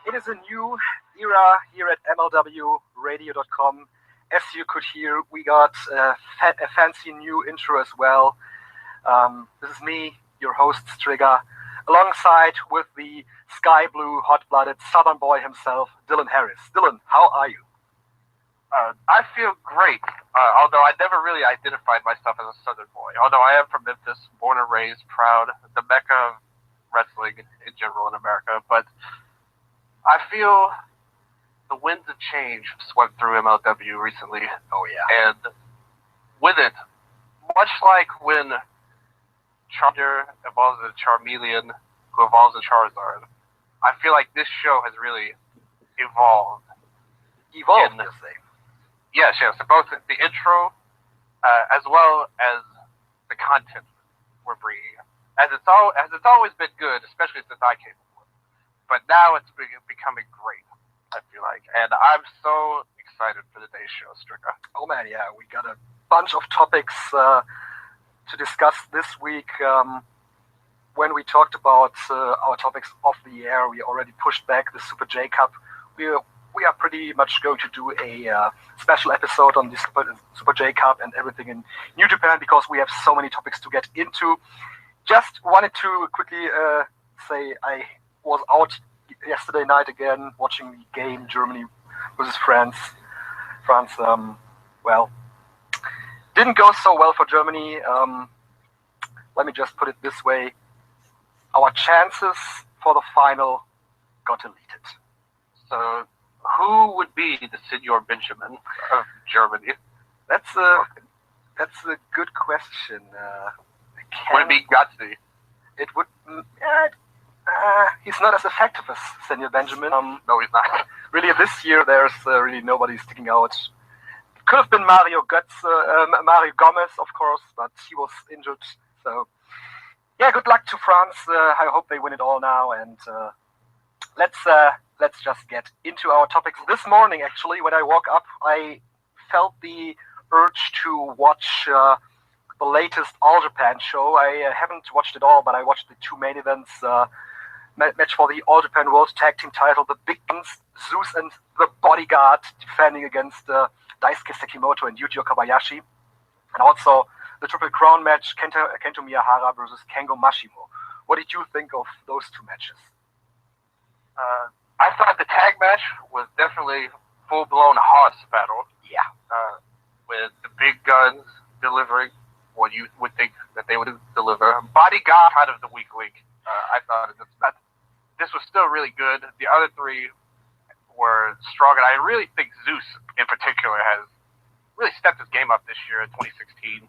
It is a new era here at MLWRadio.com. As you could hear, we got a fancy new intro as well. This is me, your host Strigger, alongside with the sky blue, hot-blooded Southern boy himself, Dylan Harris. Dylan, how are you? I feel great, although I never really identified myself as a Southern boy. Although I am from Memphis, born and raised, proud, the mecca of wrestling in general in America. But I feel the winds of change swept through MLW recently. Oh, yeah. And with it, much like when Charmander evolves into Charmeleon, who evolves into Charizard, I feel like this show has really evolved. You say? Yes. So both the intro as well as the content we're bringing, as it's always been good, especially since I came aboard. But now it's becoming great, I feel like, and I'm so excited for today's show, Stricker. Oh man, yeah, we got a bunch of topics to discuss this week. When we talked about our topics off the air, we already pushed back the Super J Cup. We are pretty much going to do a special episode on the Super J Cup and everything in New Japan because we have so many topics to get into. Just wanted to quickly say I was out yesterday night again watching the game Germany versus France. Well, didn't go so well for Germany. Let me just put it this way. Our chances for the final got deleted. So who would be the Senor Benjamin of Germany? That's a good question. Would it be Gutsy? It would. He's not as effective as Senor Benjamin. No, he's not. Really, this year there's really nobody sticking out. It could have been Mario Gomez, of course, but he was injured. So, yeah, good luck to France. I hope they win it all now, and let's just get into our topics. This morning, actually, when I woke up, I felt the urge to watch the latest All Japan show. I haven't watched it all, but I watched the two main events. Match for the All Japan World Tag Team title, the Big Guns, Zeus and the Bodyguard, defending against Daisuke Sekimoto and Yuji Okabayashi. And also the Triple Crown match, Kento Miyahara versus Kengo Mashimo. What did you think of those two matches? I thought the tag match was definitely full-blown horse battle. Yeah. With the Big Guns delivering what you would think that they would deliver. Bodyguard kind of the weak link. I thought this was still really good. The other three were strong, and I really think Zeus in particular has really stepped his game up this year in 2016.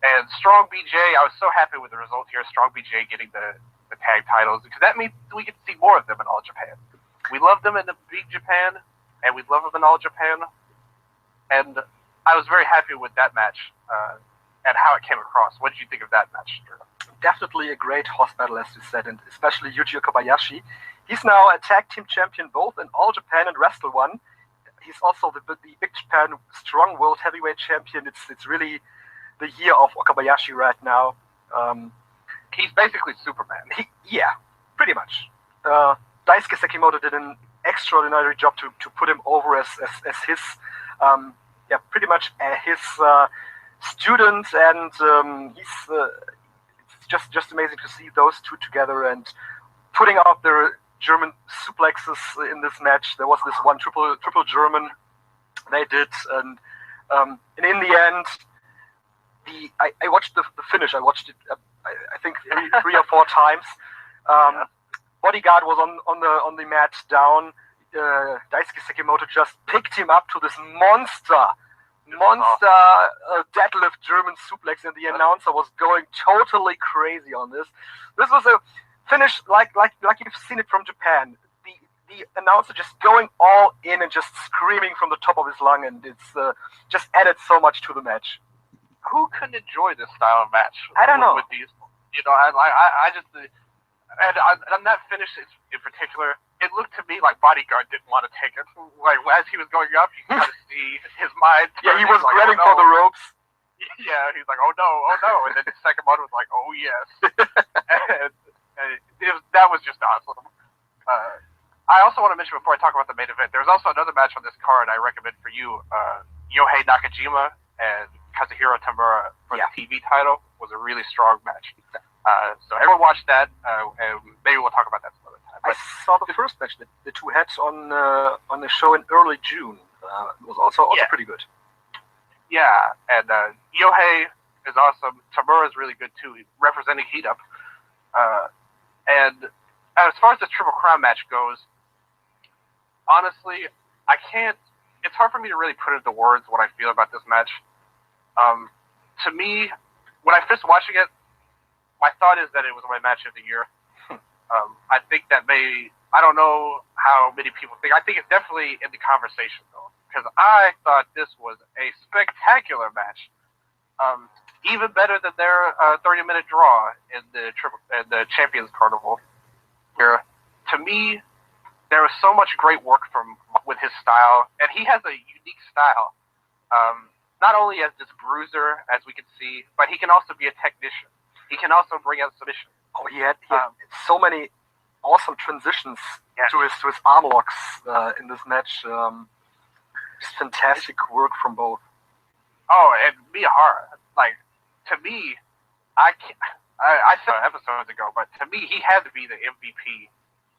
And Strong BJ, I was so happy with the result here. Strong BJ getting the tag titles, because that means we get to see more of them in All Japan. We love them in the Big Japan, and we love them in All Japan. And I was very happy with that match and how it came across. What did you think of that match? Definitely a great horse battle, as you said, and especially Yuji Okabayashi. He's now a tag team champion both in All Japan and Wrestle One. He's also the Big Japan Strong World Heavyweight Champion. It's really the year of Okabayashi right now. He's basically Superman. Yeah, pretty much. Daisuke Sekimoto did an extraordinary job to put him over as his, pretty much his student, and it's just amazing to see those two together and putting out their German suplexes in this match. There was this one triple German they did, and in the end, I watched the finish. I watched it. I think three or four times. Bodyguard was on the mat down. Daisuke Sekimoto just picked him up to this monster deadlift German suplex, and the announcer was going totally crazy on this. This was a finish like you've seen it from Japan. The announcer just going all in and just screaming from the top of his lung, and it's just added so much to the match. Who couldn't enjoy this style of match? I don't know. With these, I just, and on that finish in particular, it looked to me like Bodyguard didn't want to take it. Like as he was going up, you could kind of see his mind. Yeah, he was like, grabbing for the ropes. Yeah, he's like, oh no, and then the second one was like, oh yes, and that was just awesome. I also want to mention before I talk about the main event, there's also another match on this card I recommend for you. Yohei Nakajima and Kazuhiro Tamura for the TV title was a really strong match. So everyone watch that, and maybe we'll talk about that some other time. I saw the first match that the two had on the show in early June. It was also pretty good. Yeah, and Yohei is awesome. Tamura is really good too, representing Heat Up. And as far as the Triple Crown match goes, honestly, I can't. It's hard for me to really put into words what I feel about this match. To me, when I first watching it, my thought is that it was my match of the year. I think that I don't know how many people think. I think it's definitely in the conversation though, because I thought this was a spectacular match. Even better than their 30-minute draw in the Champions Carnival. Here, to me, there was so much great work with his style, and he has a unique style. Not only as this bruiser, as we can see, but he can also be a technician. He can also bring out submission. Oh, he had so many awesome transitions to his arm locks in this match. Just fantastic work from both. Oh, and Miyahara, like, to me, I said episodes ago, but to me, he had to be the MVP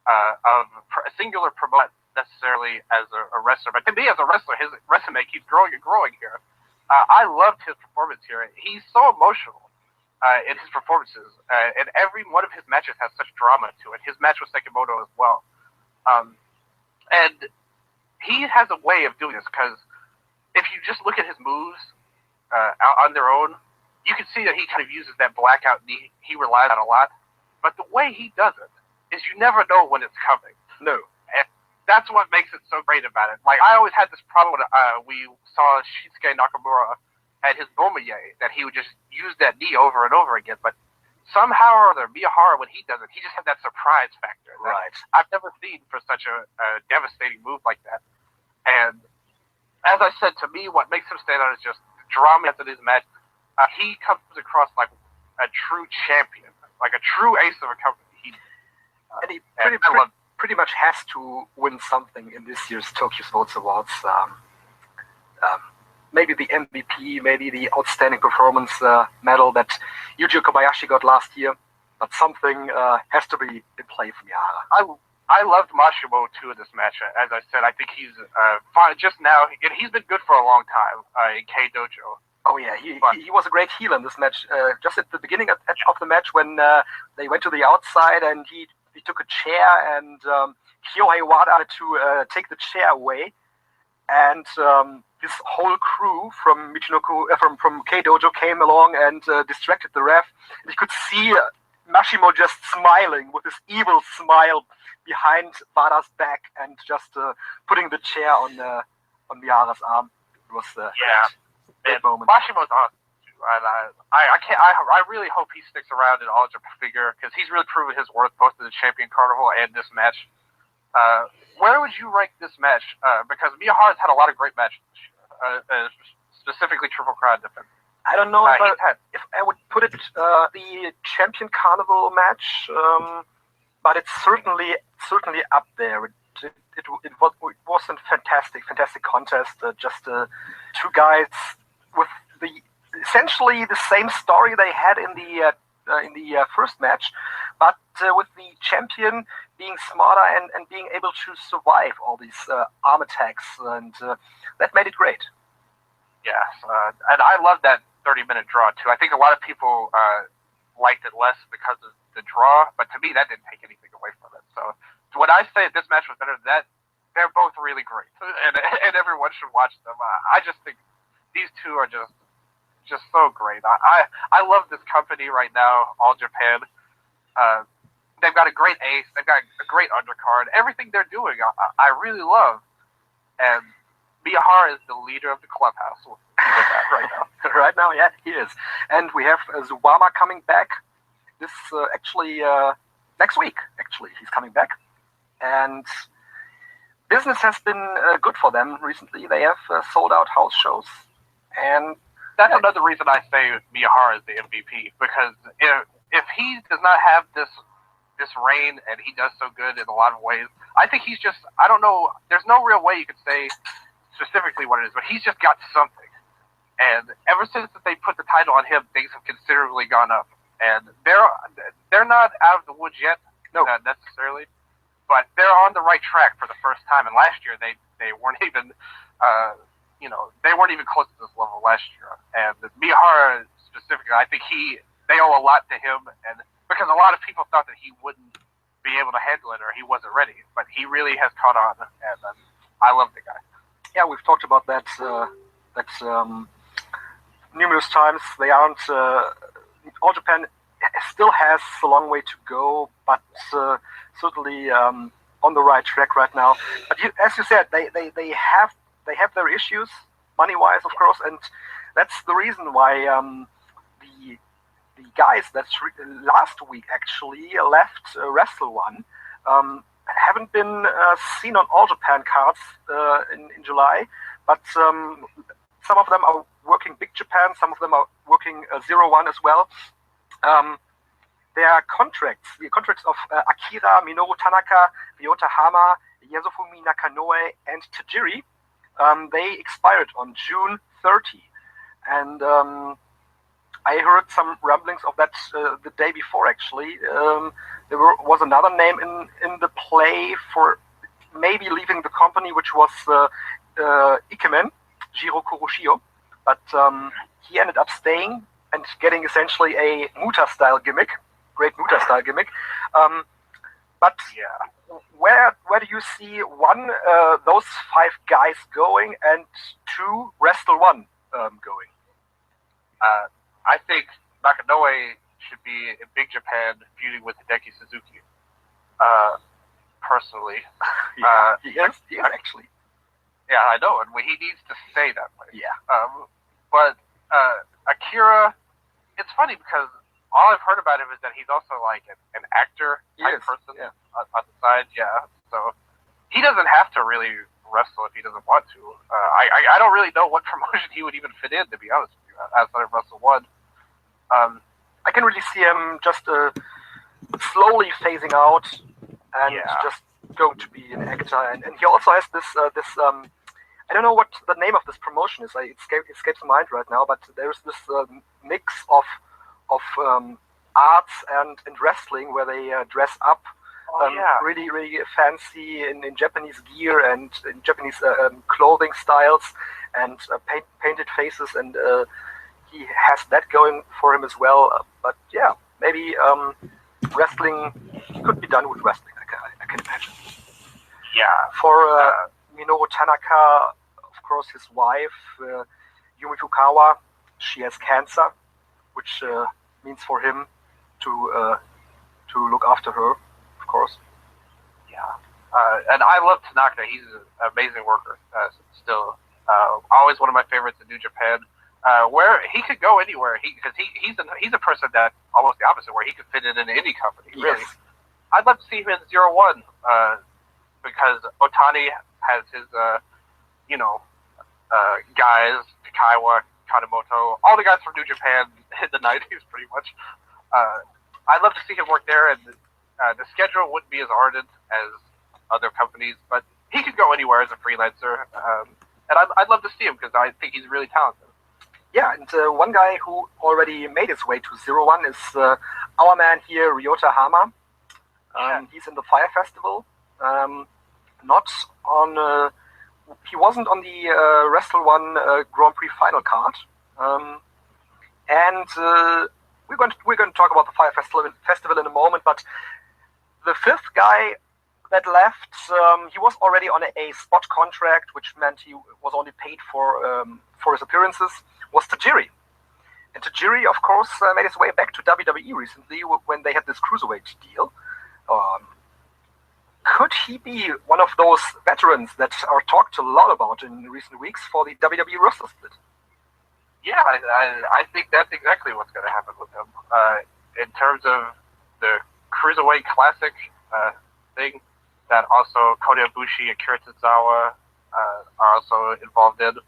of a singular promotion, not necessarily as a wrestler. But to me, as a wrestler, his resume keeps growing and growing here. I loved his performance here. He's so emotional in his performances, and every one of his matches has such drama to it. His match with Sekimoto as well. And he has a way of doing this, because if you just look at his moves on their own, you can see that he kind of uses that blackout knee. He relies on a lot. But the way he does it is you never know when it's coming. No. And that's what makes it so great about it. Like, I always had this problem when we saw Shinsuke Nakamura at his Bomaye, that he would just use that knee over and over again. But somehow or other, Miyahara, when he does it, he just has that surprise factor. Right. I've never seen for such a devastating move like that. And as I said, to me, what makes him stand out is just the drama after this match. He comes across like a true champion, like a true ace of a company. He pretty much has to win something in this year's Tokyo Sports Awards. Maybe the MVP, maybe the Outstanding Performance medal that Yuji Kobayashi got last year, but something has to be in play for Miyahara. I loved Mashimo too in this match. As I said, I think he's fine just now. He's been good for a long time in K Dojo. Oh yeah, he was a great heel in this match. Just at the beginning of the match, when they went to the outside and he took a chair, and Kyohei Wada had to take the chair away, and his whole crew from Michinoku from K Dojo came along and distracted the ref. And you could see Mashimo just smiling with this evil smile behind Wada's back, and just putting the chair on Miyahara's arm. It was great moment. Mashimo's awesome too, and I really hope he sticks around in All Japan Figure, because he's really proven his worth both in the Champion Carnival and this match. Where would you rank this match? Because Miyahara's had a lot of great matches this year, specifically Triple Crown defense. I don't know if I would put it the Champion Carnival match, but it's certainly up there. It was a fantastic contest. Just two guys with essentially the same story they had in the first match, but with the champion being smarter and being able to survive all these arm attacks, and that made it great. Yeah, and I love that 30-minute draw too. I think a lot of people liked it less because of the draw, but to me that didn't take anything away from it. So when I say this match was better than that, they're both really great, and everyone should watch them. I just think these two are just so great. I love this company right now, All Japan. They've got a great ace. They've got a great undercard. Everything they're doing, I really love. And Miyahara is the leader of the clubhouse with that right now. Right now, yeah, he is. And we have Zuwama coming back. This next week. Actually, he's coming back, and business has been good for them recently. They have sold out house shows, and that's another reason I say Miyahara is the MVP, because if he does not have this this reign, and he does so good in a lot of ways. I think he's just, I don't know, there's no real way you could say specifically what it is, but he's just got something. And ever since that they put the title on him, things have considerably gone up. And they're not out of the woods yet, no, necessarily, but they're on the right track for the first time. And last year they weren't even, they weren't even close to this level last year. And Mihara specifically, I think they owe a lot to him, and because a lot of people thought that he wouldn't be able to handle it or he wasn't ready, but he really has caught on, and I love the guy. Yeah, we've talked about that numerous times. They aren't. All Japan still has a long way to go, but certainly on the right track right now. But as you said, they have their issues, money-wise, of course, and that's the reason why the guys that last week actually left Wrestle One haven't been seen on All Japan cards in July, but some of them are working Big Japan, some of them are working 01 as well. Their contracts, the contracts of Akira, Minoru Tanaka, Ryota Hama, Yasufumi Nakanoe, and Tajiri, they expired on June 30. And I heard some rumblings of that the day before, actually. There was another name in the play for maybe leaving the company, which was Ikemen, Jiro Kuroshio. But he ended up staying and getting essentially a Muta-style gimmick, great Muta-style gimmick. But yeah, where do you see one, those five guys going, and two, Wrestle One going? I think Nakanoe should be in Big Japan feuding with Hideki Suzuki. Personally, he is actually. Yeah, I know, and he needs to stay that way. Yeah. But Akira, it's funny because all I've heard about him is that he's also like an actor type person on the side. Yeah, so he doesn't have to really wrestle if he doesn't want to. I don't really know what promotion he would even fit in, to be honest with you, outside of Wrestle One. I can really see him just slowly phasing out and just going to be an actor. And he also has this I don't know what the name of this promotion is. It escapes my mind right now. But there's this mix of arts and wrestling where they dress up really, really fancy in Japanese gear and in Japanese clothing styles and painted faces, and he has that going for him as well. But yeah, maybe wrestling could be done with wrestling, I can imagine. Yeah. For Minoru Tanaka, of course, his wife, Yumi Fukawa, she has cancer, which means for him to look after her, of course. Yeah. And I love Tanaka. He's an amazing worker still. Always one of my favorites in New Japan. Where he could go anywhere, because he's a person that almost the opposite, where he could fit in any company. Really, yes. I'd love to see him in 01, because Otani has his guys, Takaiwa, Kanemoto, all the guys from New Japan in the 90s, pretty much. I'd love to see him work there, and the schedule wouldn't be as ardent as other companies, but he could go anywhere as a freelancer, and I'd love to see him because I think he's really talented. Yeah, and one guy who already made his way to 01 is our man here, Ryota Hama. He's in the Fire Festival. Not on. He wasn't on the Wrestle One Grand Prix final card. And we're going to talk about the Fire Festival in a moment. But the fifth guy that left, he was already on a spot contract, which meant he was only paid for his appearances, was Tajiri. And Tajiri, of course, made his way back to WWE recently when they had this Cruiserweight deal. Could he be one of those veterans that are talked a lot about in recent weeks for the WWE roster split? Yeah, I think that's exactly what's going to happen with him. In terms of the Cruiserweight Classic thing, that also Kota Ibushi and Akira Tozawa are also involved in.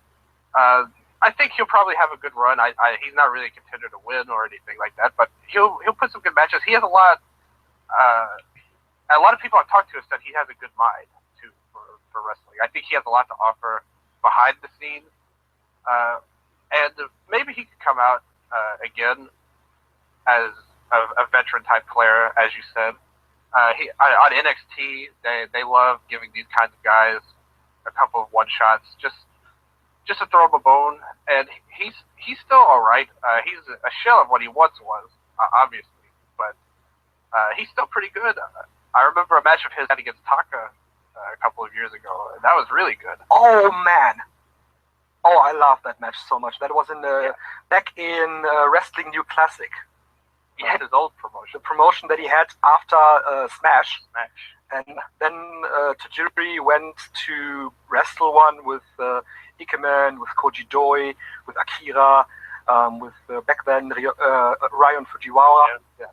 I think he'll probably have a good run. He's not really a contender to win or anything like that, but he'll put some good matches. He has a lot a lot of people I've talked to have said he has a good mind too for wrestling. I think he has a lot to offer behind the scenes, and maybe he could come out again as a veteran type player, as you said. On NXT, they love giving these kinds of guys a couple of one shots just to throw him a bone, and he's still all right. He's a shell of what he once was, obviously, but he's still pretty good. I remember a match of his against Taka a couple of years ago, and that was really good. Oh man! Oh, I love that match so much. That was back in Wrestling New Classic. He had his old promotion. The promotion that he had after Smash. And then Tajiri went to Wrestle One with Ikemen, with Koji Doi, with Akira, with back then Ryan Fujiwara. Yeah.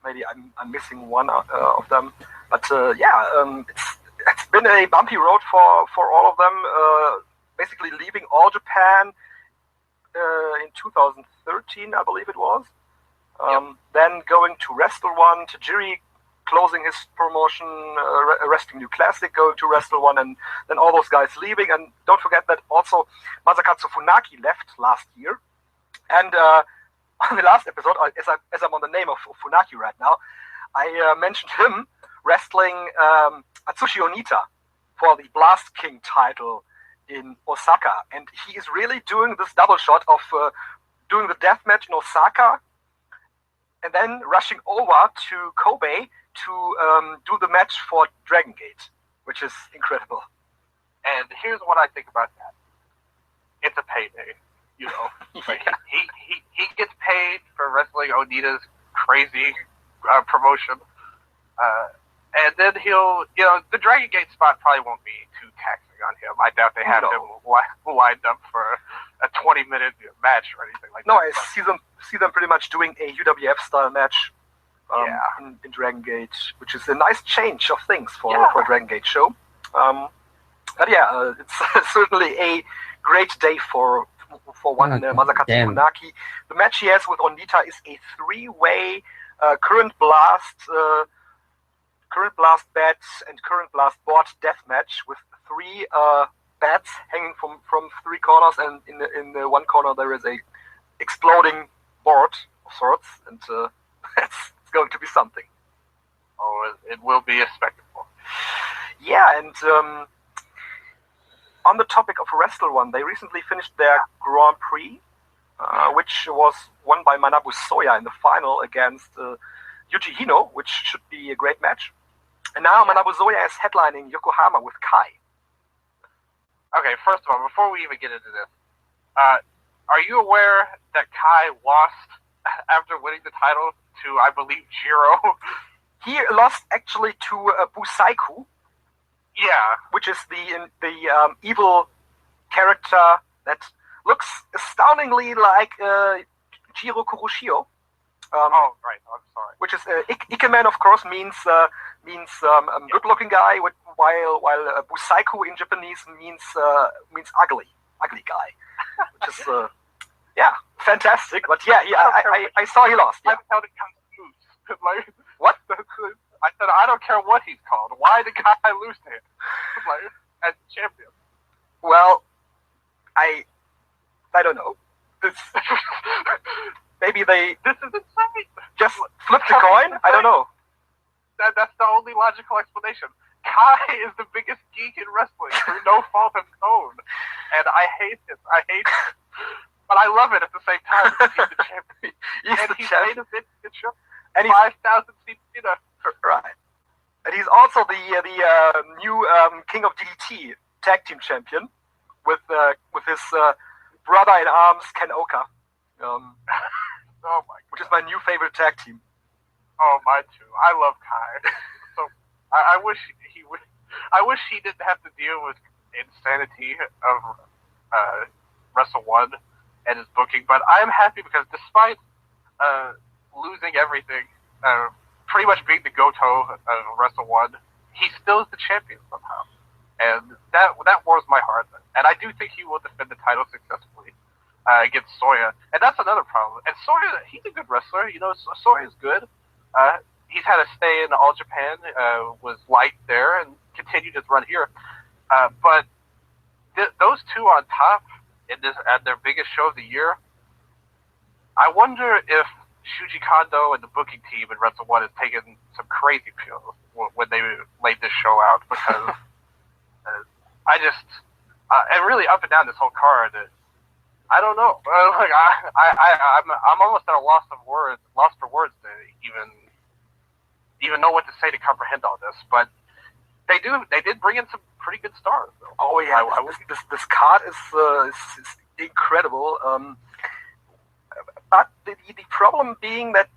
Maybe I'm missing one of them, but it's been a bumpy road for all of them. Basically leaving All Japan in 2013, I believe it was. Then going to Wrestle One, Tajiri closing his promotion, Wrestling New Classic, going to Wrestle One, and then all those guys leaving. And don't forget that also Masakatsu Funaki left last year. And on the last episode, as I'm on the name of Funaki right now, I mentioned him wrestling Atsushi Onita for the Blast King title in Osaka. And he is really doing this double shot of doing the death match in Osaka and then rushing over to Kobe to do the match for Dragon Gate, which is incredible. And here's what I think about that. It's a payday, you know. Like he gets paid for wrestling Onita's crazy promotion. And then he'll, the Dragon Gate spot probably won't be too taxing on him. I doubt they have him lined up for a 20-minute match or anything like that. No, I see them pretty much doing a UWF-style match in Dragon Gate, which is a nice change of things for a Dragon Gate show. But it's certainly a great day for one Masakatsu Funaki. The match he has with Onita is a three-way current blast bats and current blast board death match with three bats hanging from three corners, and in the one corner there is a exploding board of sorts, and it's going to be something. Oh, it will be a spectacle. Yeah, and on the topic of Wrestle One, they recently finished their Grand Prix, which was won by Manabu Soya in the final against Yuji Hino, which should be a great match. And now Manabu Soya is headlining Yokohama with Kai. Okay, first of all, before we even get into this, are you aware that Kai lost after winning the title to, I believe, Jiro? He lost actually to Busaiku. Yeah. Which is the evil character that looks astoundingly like Jiro Kuroshio. Oh, right. I'm sorry. Which is Ikemen, of course, means good-looking guy, while Busaiku in Japanese means ugly guy, which is fantastic. But I saw he lost. Yeah. I felt it kind of loose. Like, what? I said I don't care what he's called. Why did Kai lose to him? Like, as champion? Well, I don't know. Maybe This is insane. Just flip the coin? I don't know. That's the only logical explanation. Kai is the biggest geek in wrestling through no fault of his own. And I hate him. But I love it at the same time because he's the champion. He's made a bit show. And 5,000 seat theater. Right. And he's also the new King of DDT tag team champion with his brother in arms, Ken Oka. Oh my God. Which is my new favorite tag team. Oh, mine too. I love Kai. So I wish he would. I wish he didn't have to deal with insanity of Wrestle One and his booking. But I am happy because despite losing everything, pretty much being the Goto of Wrestle One, he still is the champion somehow, and that warms my heart. And I do think he will defend the title successfully against Soya, and that's another problem. And Soya, he's a good wrestler. Soya is good. he's had a stay in All Japan, was liked there, and continued his run here. But those two on top in this at their biggest show of the year, I wonder if Shuji Kondo and the booking team in Wrestle One has taken some crazy pills when they laid this show out, because I just and really up and down this whole card, I don't know. I'm almost at a loss for words to even know what to say to comprehend all this. But they did bring in some pretty good stars, though. Oh yeah, this card is incredible. But the problem being that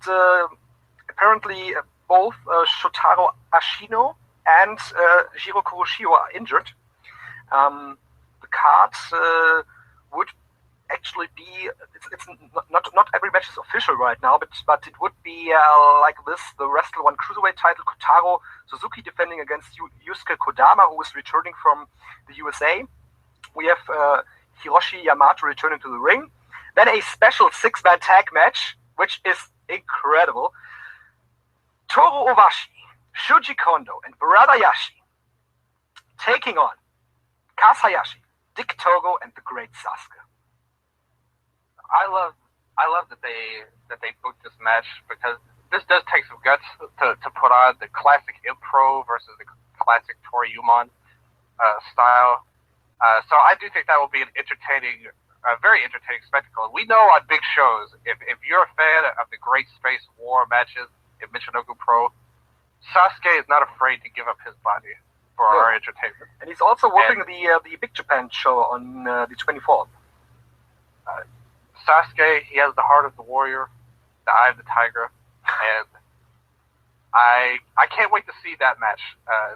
apparently both Shotaro Ashino and Jiro Kuroshio are injured. The card would actually be, it's not every match is official right now, but it would be like this: the Wrestle One Cruiserweight title, Kotaro Suzuki defending against Yusuke Kodama, who is returning from the USA. We have Hiroshi Yamato returning to the ring. Then a special 6-man tag match, which is incredible. Toru Owashi, Shuji Kondo, and Barada Yashi taking on Kaz Hayashi, Dick Togo, and the Great Sasuke. I love that they booked this match, because this does take some guts to put on the classic Impro versus the classic Tori Umon style. So I do think that will be an entertaining. A very entertaining spectacle. We know on big shows, if you're a fan of the Great Space War matches in Michinoku Pro, Sasuke is not afraid to give up his body for our entertainment. And he's also working the Big Japan show on the 24th. Sasuke, he has the heart of the warrior, the eye of the tiger, and I can't wait to see that match,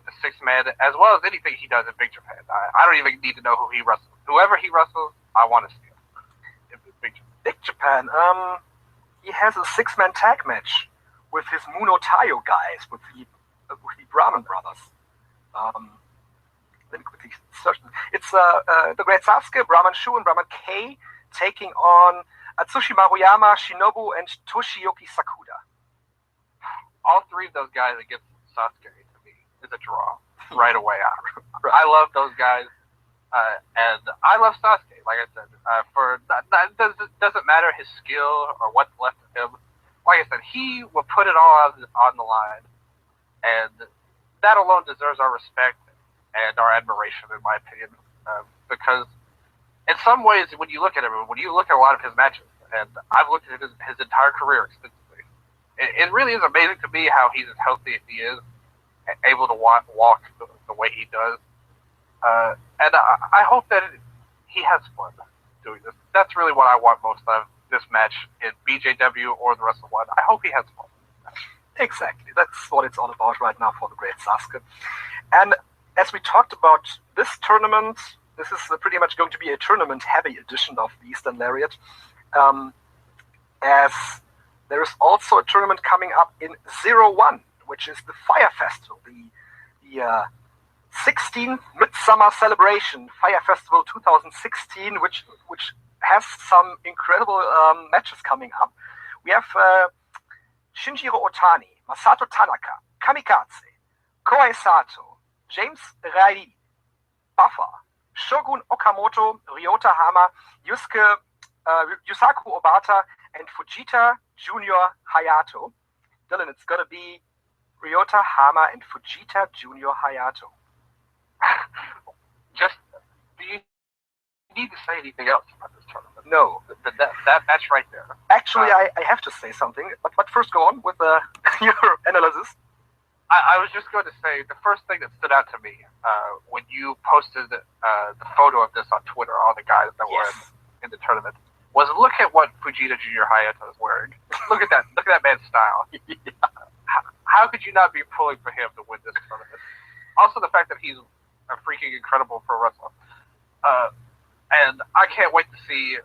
the 6-man, as well as anything he does in Big Japan. I don't even need to know who he wrestles. Whoever he wrestles, I want to see him in Big Japan. He has a 6-man tag match with his Muno Tayo guys, with the Brahman brothers. Let me quickly search. It's the Great Sasuke, Brahman Shu, and Brahman K taking on Atsushi Maruyama, Shinobu, and Toshiyuki Sakuda. All three of those guys against Sasuke, to me, is a draw right away. I love those guys. And I love Sasuke, like I said. Doesn't matter his skill or what's left of him. Like I said, he will put it all on the line, and that alone deserves our respect and our admiration, in my opinion. Because in some ways, when you look at him, when you look at a lot of his matches, and I've looked at his entire career extensively, it really is amazing to me how he's as healthy as he is, able to walk the way he does. And I hope that he has fun doing this. That's really what I want most of this match in BJW or the Wrestle One. I hope he has fun. Exactly. That's what it's all about right now for the Great Sasuke. And as we talked about this tournament, this is pretty much going to be a tournament-heavy edition of the Eastern Lariat. As there is also a tournament coming up in 01, which is the Fire Festival, the 16th Midsummer Celebration Fire Festival 2016, which has some incredible matches coming up. We have Shinjiro Otani, Masato Tanaka, Kamikaze, Kohei Sato, James Rai, Buffer, Shogun Okamoto, Ryota Hama, Yusaku Obata, and Fujita Junior Hayato. Dylan, it's gonna be Ryota Hama and Fujita Junior Hayato. Just, do you need to say anything else about this tournament? No. That match right there. Actually, I have to say something, but first go on with your analysis. I was just going to say, the first thing that stood out to me when you posted the photo of this on Twitter, all the guys that were in the tournament, was look at what Fujita Junior Hayato is wearing. Look at that man's style. How could you not be pulling for him to win this tournament? Also, the fact that he's a freaking incredible pro wrestler. And I can't wait to see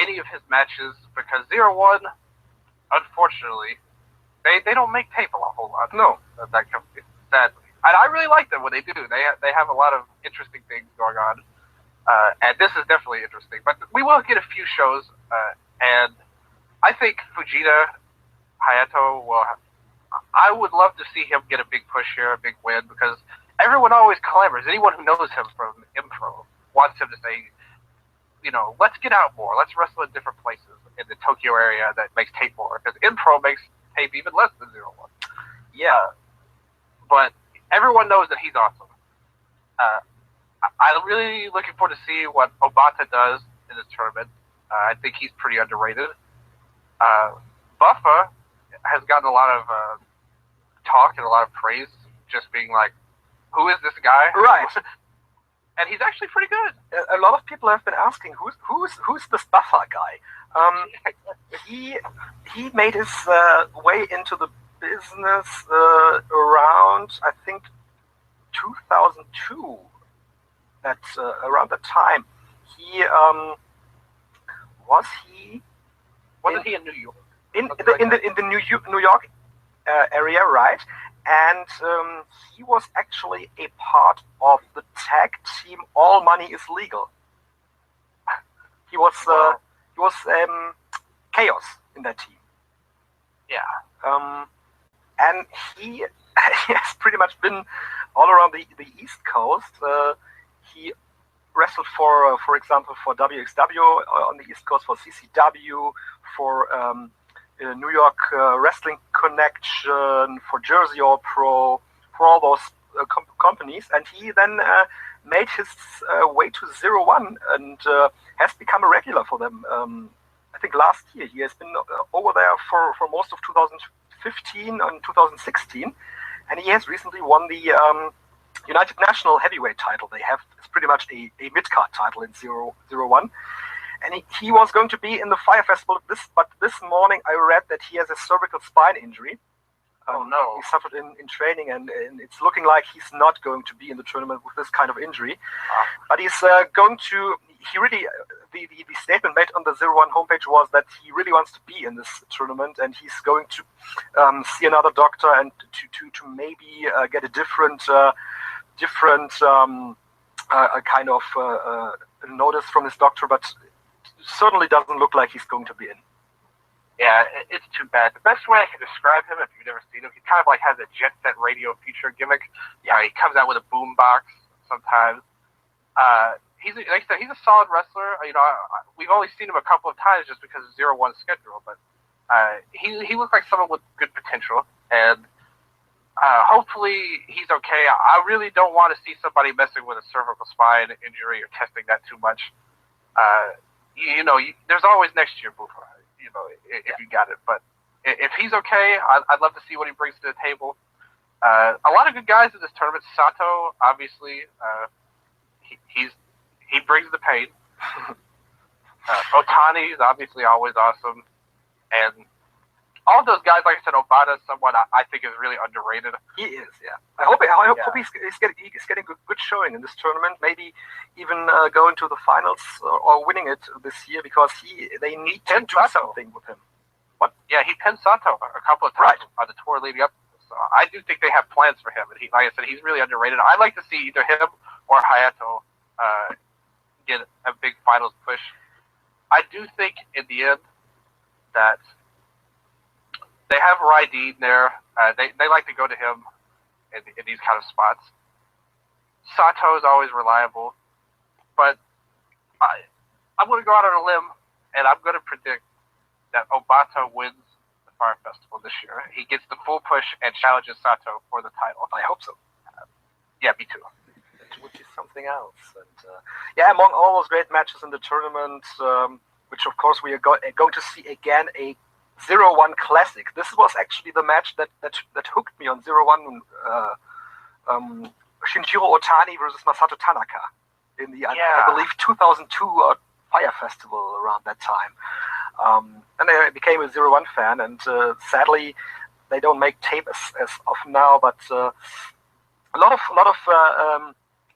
any of his matches, because 01, unfortunately, they don't make tape a whole lot. No. That company, sadly. And I really like them when they do. They have a lot of interesting things going on. And this is definitely interesting. But we will get a few shows. And I think Fujita Hayato will I would love to see him get a big push here, a big win, because everyone always clamors. Anyone who knows him from Impro wants him to say, let's get out more. Let's wrestle in different places in the Tokyo area that makes tape more, because Impro makes tape even less than 01. Yeah. But everyone knows that he's awesome. I'm really looking forward to see what Obata does in this tournament. I think he's pretty underrated. Buffa has gotten a lot of talk and a lot of praise, just being like, who is this guy? Right. And he's actually pretty good. A lot of people have been asking, who's this Buffa guy? He made his way into the business around, I think, 2002. That's around that time. Wasn't he in New York? In the New York area, right? And he was actually a part of the tag team All Money Is Legal. He was Chaos in that team. Yeah. And he has pretty much been all around the East Coast. He wrestled for example, for WXW on the East Coast, for CCW, for New York Wrestling Connection, for Jersey All Pro, for all those companies. And he then made his way to 01 and has become a regular for them. I think last year he has been over there for most of 2015 and 2016. And he has recently won the United National Heavyweight title. It's pretty much a mid-card title in 01. And he was going to be in the Fire Festival, but this morning I read that he has a cervical spine injury. Oh no! He suffered in training, and it's looking like he's not going to be in the tournament with this kind of injury. But he's going to. He really, the statement made on the 01 homepage was that he really wants to be in this tournament, and he's going to see another doctor and to maybe get a different kind of notice from his doctor, but certainly doesn't look like he's going to be in. Yeah, it's too bad. The best way I can describe him, if you've never seen him, he kind of like has a Jet Set Radio feature gimmick. Yeah, he comes out with a boom box sometimes. Like I said, he's a solid wrestler. We've only seen him a couple of times just because of 01's schedule, but he looks like someone with good potential, and hopefully he's okay. I really don't want to see somebody messing with a cervical spine injury or testing that too much. There's always next year, Buffa, if you got it. But if he's okay, I'd love to see what he brings to the table. A lot of good guys in this tournament. Sato, obviously, he brings the pain. Otani is obviously always awesome. And all those guys, like I said, Obata is someone I think is really underrated. He is, yeah. I hope he's getting good showing in this tournament. Maybe even going to the finals or winning it this year, because they need to do something with him. What? Yeah, he pinned Sato a couple of times on the tour leading up. So I do think they have plans for him. And like I said, he's really underrated. I'd like to see either him or Hayato get a big finals push. I do think in the end that they have Raideen there. They like to go to him in these kind of spots. Sato is always reliable. But I'm going to go out on a limb, and I'm going to predict that Obata wins the Fire Festival this year. He gets the full push and challenges Sato for the title. I hope so. Yeah, me too. It would be something else. And among all those great matches in the tournament, which of course we are going to see again, a 01 Classic. This was actually the match that hooked me on 01. Shinjiro Otani versus Masato Tanaka in the I believe 2002 Fire Festival around that time. And I became a 01 fan, and sadly they don't make tape as often now, but a lot of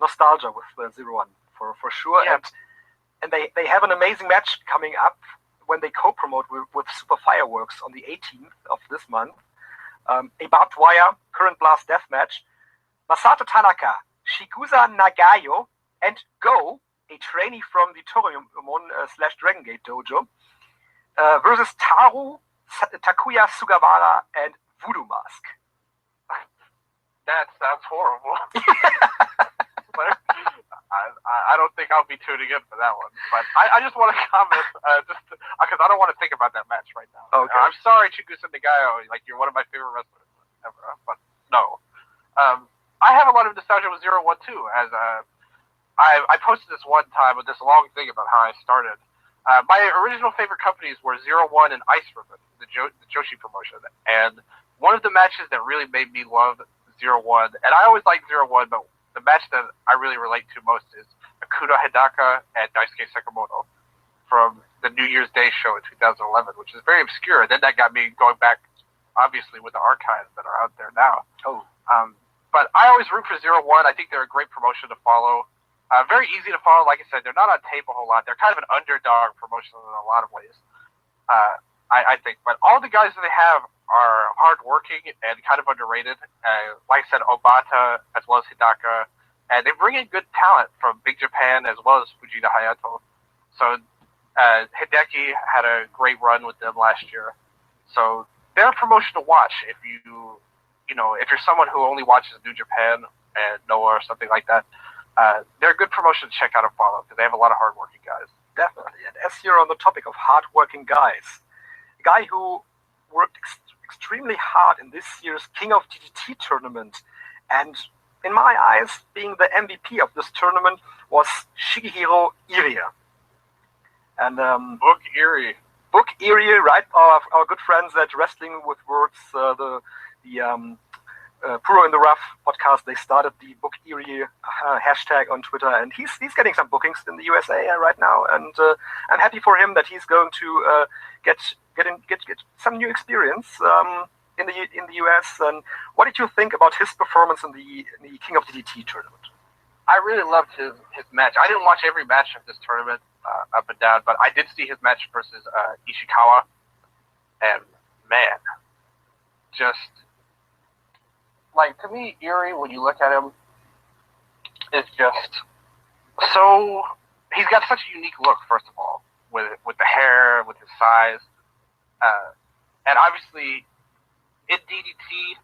nostalgia with 01 for sure. Yeah. And they have an amazing match coming up when they co-promote with Super Fireworks on the 18th of this month. A barbed wire current blast death match. Masato Tanaka, Shigusa Nagayo, and Go, a trainee from the Toryumon / Dragon Gate Dojo, versus Takuya Sugawara and Voodoo Mask. That sounds horrible. But I don't think I'll be tuning in for that one. But I just want to comment, just because I don't want to think about that match right now. Okay. I'm sorry, Chigusa Nagayo. Like, you're one of my favorite wrestlers ever. But no. I have a lot of nostalgia with 0-1 too. As I posted this one time with this long thing about how I started. My original favorite companies were 0-1 and Ice Ribbon, the Joshi promotion. And one of the matches that really made me love 0-1, and I always liked 0-1, but the match that I really relate to most is Akuda Hidaka and Daisuke Sekimoto from the New Year's Day show in 2011, which is very obscure. And then that got me going back, obviously, with the archives that are out there now. But I always root for 0-1. I think they're a great promotion to follow. Very easy to follow. Like I said, they're not on tape a whole lot. They're kind of an underdog promotion in a lot of ways, I think. But all the guys that they have are hardworking and kind of underrated. Like I said, Obata as well as Hidaka. And they bring in good talent from Big Japan as well as Fujita Hayato. So Hideki had a great run with them last year. So they're a promotion to watch if if you're someone who only watches New Japan and Noah or something like that. They're a good promotion to check out and follow because they have a lot of hardworking guys. Definitely. And as you're on the topic of hardworking guys, a guy who worked extremely hard in this year's King of DDT tournament, and in my eyes, being the MVP of this tournament was Shigehiro Irie. And Book Irie, right? Our good friends at Wrestling with Words, the Puro in the Rough podcast, they started the Book Irie hashtag on Twitter, and he's getting some bookings in the USA right now, and I'm happy for him that he's going to get some new experience in the US. And what did you think about his performance in the King of DDT tournament? I really loved his match. I didn't watch every match of this tournament up and down, but I did see his match versus Ishikawa, and man, just like, to me, Irie, when you look at him, is just so. He's got such a unique look, first of all, with the hair, with his size, and obviously in DDT,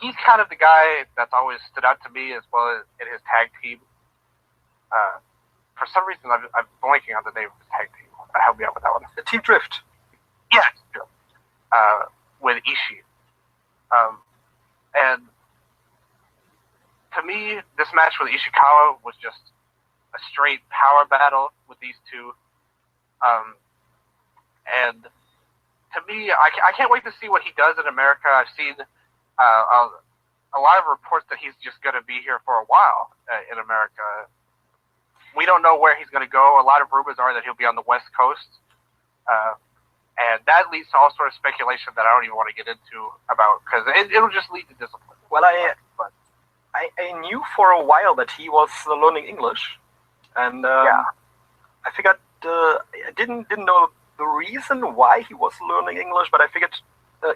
he's kind of the guy that's always stood out to me, as well as in his tag team. For some reason, I'm blanking on the name of his tag team. Help me out with that one. The Team Drift. Yeah, with Ishii. And to me, this match with Ishikawa was just a straight power battle with these two. And to me, I can't wait to see what he does in America. I've seen a lot of reports that he's just going to be here for a while in America. We don't know where he's going to go. A lot of rumors are that he'll be on the West Coast. And that leads to all sort of speculation that I don't even want to get into about, because it'll just lead to discipline. Well, I knew for a while that he was learning English, and I figured I didn't know the reason why he was learning English, but I figured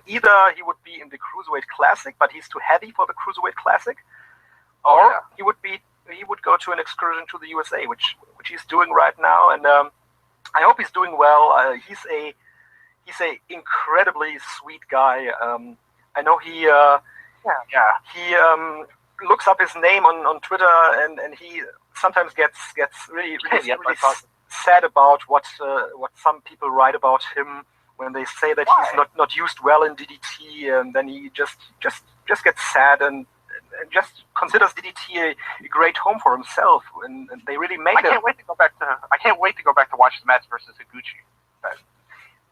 either he would be in the Cruiserweight Classic, but he's too heavy for the Cruiserweight Classic, or he would go to an excursion to the USA, which he's doing right now, and I hope he's doing well. He's a incredibly sweet guy. I know he looks up his name on Twitter, and he sometimes gets really sad about what some people write about him when they say that he's not used well in DDT, and then he just gets sad and just considers DDT a great home for himself, and they really made it. I can't wait to go back to watch the match versus Higuchi.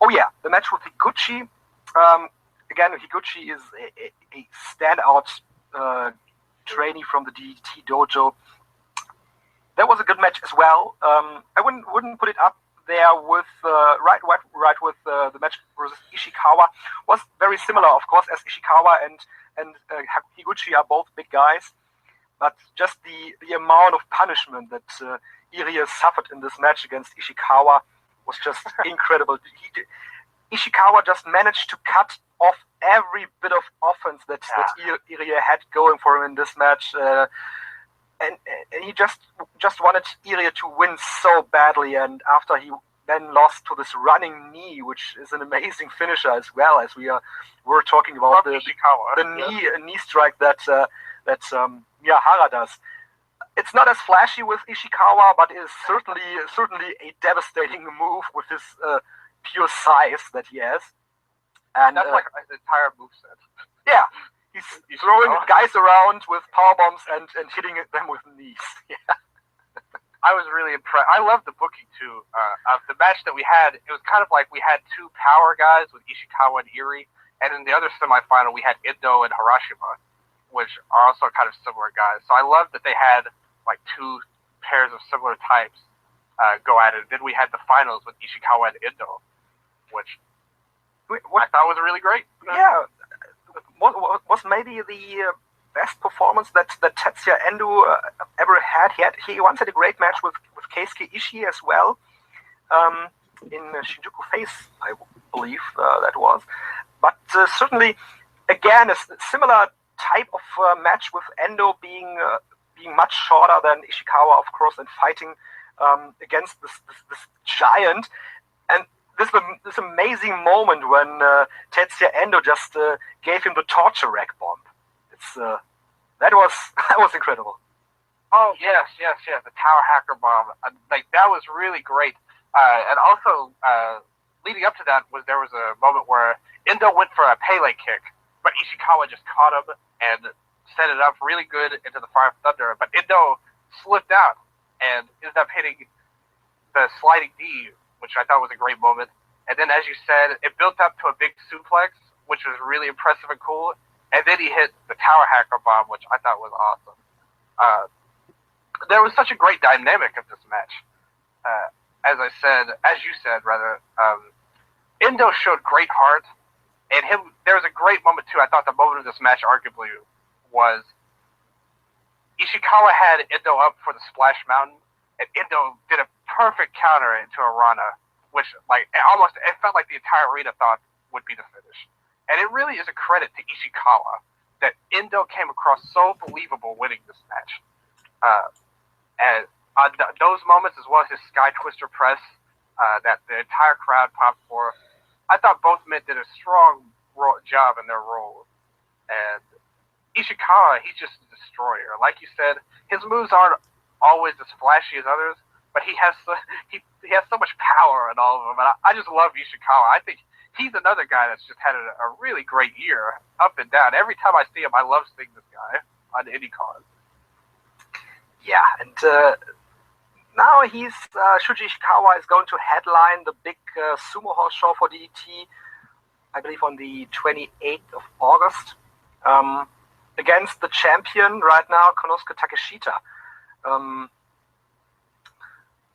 Oh yeah, the match with Higuchi. Again, Higuchi is a standout trainee from the DDT dojo. That was a good match as well. I wouldn't put it up there with right with the match versus Ishikawa. Was very similar, of course, as Ishikawa and Higuchi are both big guys, but just the amount of punishment that Irie suffered in this match against Ishikawa was just incredible. Ishikawa just managed to cut off every bit of offense that Irie had going for him in this match, and he just wanted Irie to win so badly. And after he then lost to this running knee, which is an amazing finisher as well, as we're talking about the knee strike that that Miyahara does. It's not as flashy with Ishikawa, but is certainly a devastating move with his pure size that he has. And that's like an entire moveset. Yeah, he's throwing guys around with power bombs and hitting them with knees. Yeah. I was really impressed. I loved the booking too. Of the match that we had, it was kind of like we had two power guys with Ishikawa and Iri, and in the other semifinal we had Endo and Harashima, which are also kind of similar guys. So I loved that they had like two pairs of similar types go at it. Then we had the finals with Ishikawa and Endo, which I thought was really great. Yeah, was maybe the best performance that Tetsuya Endo ever had. He once had a great match with Keisuke Ishii as well, in Shinjuku Face, I believe that was. But certainly, again, a similar type of match with Endo being much shorter than Ishikawa, of course, and fighting against this giant. And this amazing moment when Tetsuya Endo just gave him the torture rack bomb. That was incredible. Oh yes, the Tower Hacker bomb. Like that was really great. And also leading up to that there was a moment where Endo went for a Pele kick, but Ishikawa just caught him and set it up really good into the Fire of Thunder. But Endo slipped out and ended up hitting the sliding D, which I thought was a great moment. And then, as you said, it built up to a big suplex, which was really impressive and cool. And then he hit the Tower Hacker bomb, which I thought was awesome. There was such a great dynamic of this match. As you said, Endo showed great heart. And there was a great moment, too. I thought the moment of this match, arguably, was Ishikawa had Endo up for the Splash Mountain, and Endo did a perfect counter into a Rana, which, it felt like the entire arena thought would be the finish. And it really is a credit to Ishikawa that Endo came across so believable winning this match. And those moments, as well as his Sky Twister press, that the entire crowd popped for, I thought both men did a strong job in their roles. And Ishikawa, he's just a destroyer. Like you said, his moves aren't always as flashy as others, but he has so much power in all of them. And I just love Ishikawa. I think he's another guy that's just had a really great year, up and down. Every time I see him, I love seeing this guy on IndyCar. Yeah, and now Shuji Ishikawa is going to headline the big Sumo Hall show for DDT, I believe on the 28th of August, against the champion right now, Konosuke Takeshita.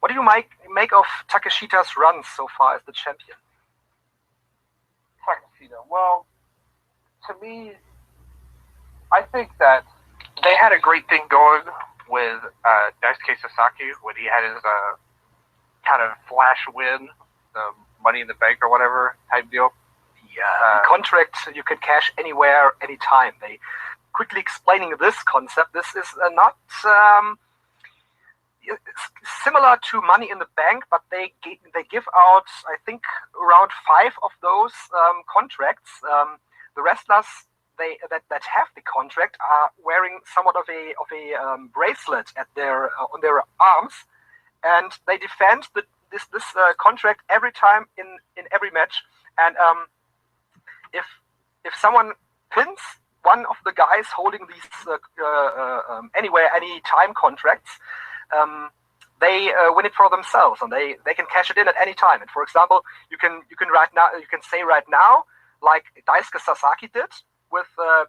What do you make of Takeshita's run so far as the champion? Takeshita, well, to me, I think that they had a great thing going with Daisuke Sasaki when he had his kind of flash win, the Money in the Bank or whatever type deal. The contract you can cash anywhere, anytime. They quickly explaining this concept. This is not similar to Money in the Bank, but they give out, I think, around 5 of those contracts. The wrestlers that have the contract are wearing somewhat of a bracelet at on their arms, and they defend this contract every time in every match. And if someone pins one of the guys holding these any time contracts, they win it for themselves, and they can cash it in at any time. And for example, you can say right now, like Daisuke Sasaki did with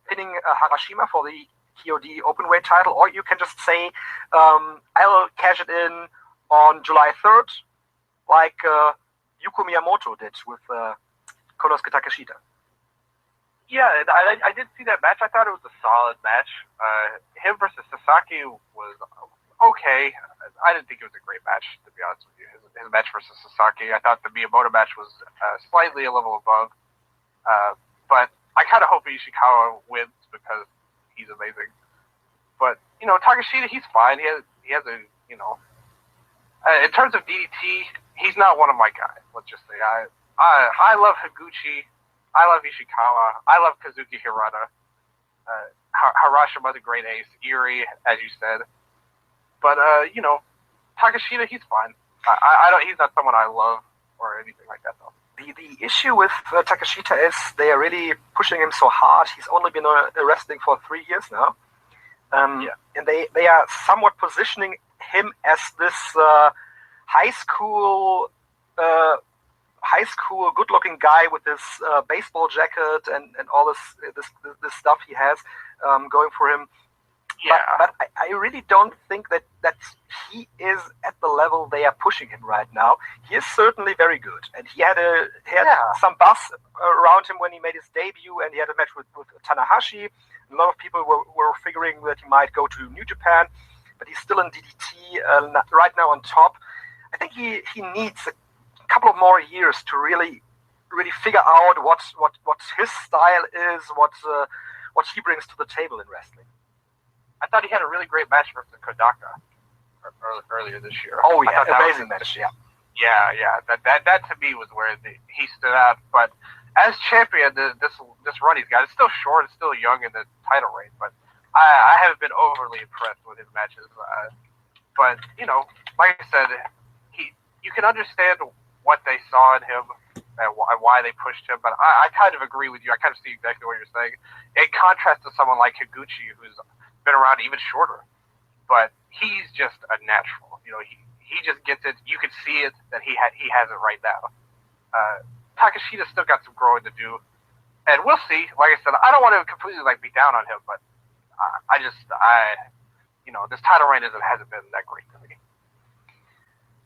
pinning Harashima for the KOD Openweight title, or you can just say, I'll cash it in on July 3rd, like Yuko Miyamoto did with Konosuke Takeshita. Yeah, I did see that match. I thought it was a solid match. Him versus Sasaki was okay. I didn't think it was a great match, to be honest with you. His match versus Sasaki, I thought the Miyamoto match was slightly a level above. But I kind of hope Ishikawa wins because he's amazing. But, Takeshita, he's fine. He has a, in terms of DDT, he's not one of my guys. Let's just say I love Higuchi. I love Ishikawa. I love Kazuki Hirata. Harashima's a great ace. Irie, as you said. But, Takeshita, he's fine. I don't. He's not someone I love or anything like that, though. The issue with Takeshita is they are really pushing him so hard. He's only been wrestling for 3 years now. And they are somewhat positioning him as this high school good-looking guy with this baseball jacket and all this stuff he has going for him. Yeah. But I really don't think that he is at the level they are pushing him right now. He is certainly very good, and he had some buzz around him when he made his debut, and he had a match with Tanahashi. A lot of people were figuring that he might go to New Japan, but he's still in DDT right now on top. I think he needs a couple of more years to really figure out what his style is, what he brings to the table in wrestling. I thought he had a really great match versus Kodaka earlier this year. Oh yeah, amazing match. Yeah. Yeah. That to me was where he stood out. But as champion, this run he's got, it's still short, it's still young in the title reign. But I haven't been overly impressed with his matches. But like I said, you can understand what they saw in him and why they pushed him. But I kind of agree with you. I kind of see exactly what you're saying. In contrast to someone like Higuchi, who's been around even shorter, but he's just a natural. He just gets it. You can see it that he has it right now. Takeshita's still got some growing to do, and we'll see. Like I said, I don't want to completely be down on him, but this title reign hasn't been that great to me.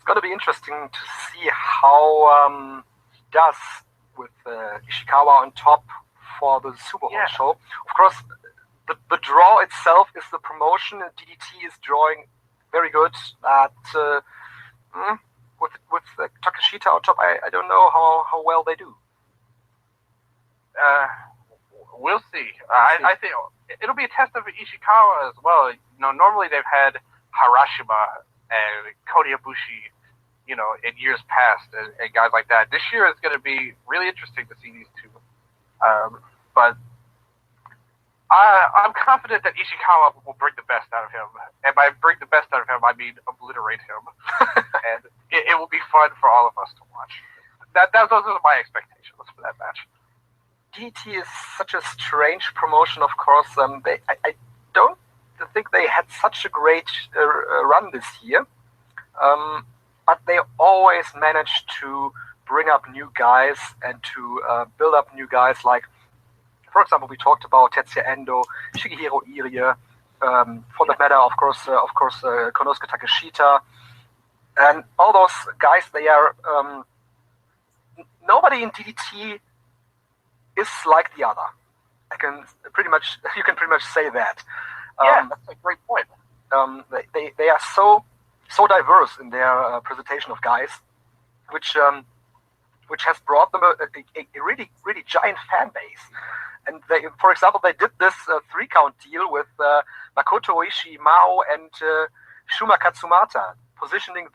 It's going to be interesting to see how he does with Ishikawa on top for the Super Bowl show. Of course, the draw itself is the promotion, and DDT is drawing very good. But with Takeshita on top, I don't know how well they do. We'll see. I think it'll be a test of Ishikawa as well. Normally they've had Harashima and Kota Ibushi, in years past, and guys like that. This year is going to be really interesting to see these two. But I'm confident that Ishikawa will bring the best out of him. And by bring the best out of him, I mean obliterate him. And it will be fun for all of us to watch. Those are my expectations for that match. DDT is such a strange promotion, of course. I don't think they had such a great run this year. But they always managed to bring up new guys and to build up new guys like, for example, we talked about Tetsuya Endo, Shigehiro Irie, for that matter, of course, Konosuke Takeshita, and all those guys. They are nobody in DDT is like the other. You can pretty much say that. That's a great point. They are so diverse in their presentation of guys, which has brought them a really giant fan base. And for example, they did this 3-count deal with Makoto Oishi, Mao, and Shuma Katsumata, positioning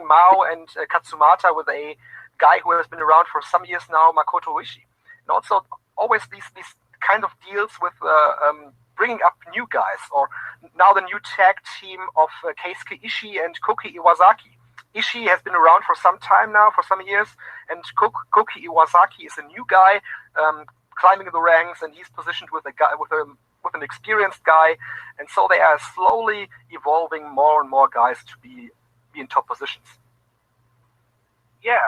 Mao and Katsumata with a guy who has been around for some years now, Makoto Oishi. And also always these kind of deals with bringing up new guys, or now the new tag team of Keisuke Ishii and Koki Iwasaki. Ishii has been around for some time now, for some years, and Koki Iwasaki is a new guy climbing the ranks, and he's positioned with an experienced guy, and so they are slowly evolving more and more guys to be in top positions. Yeah,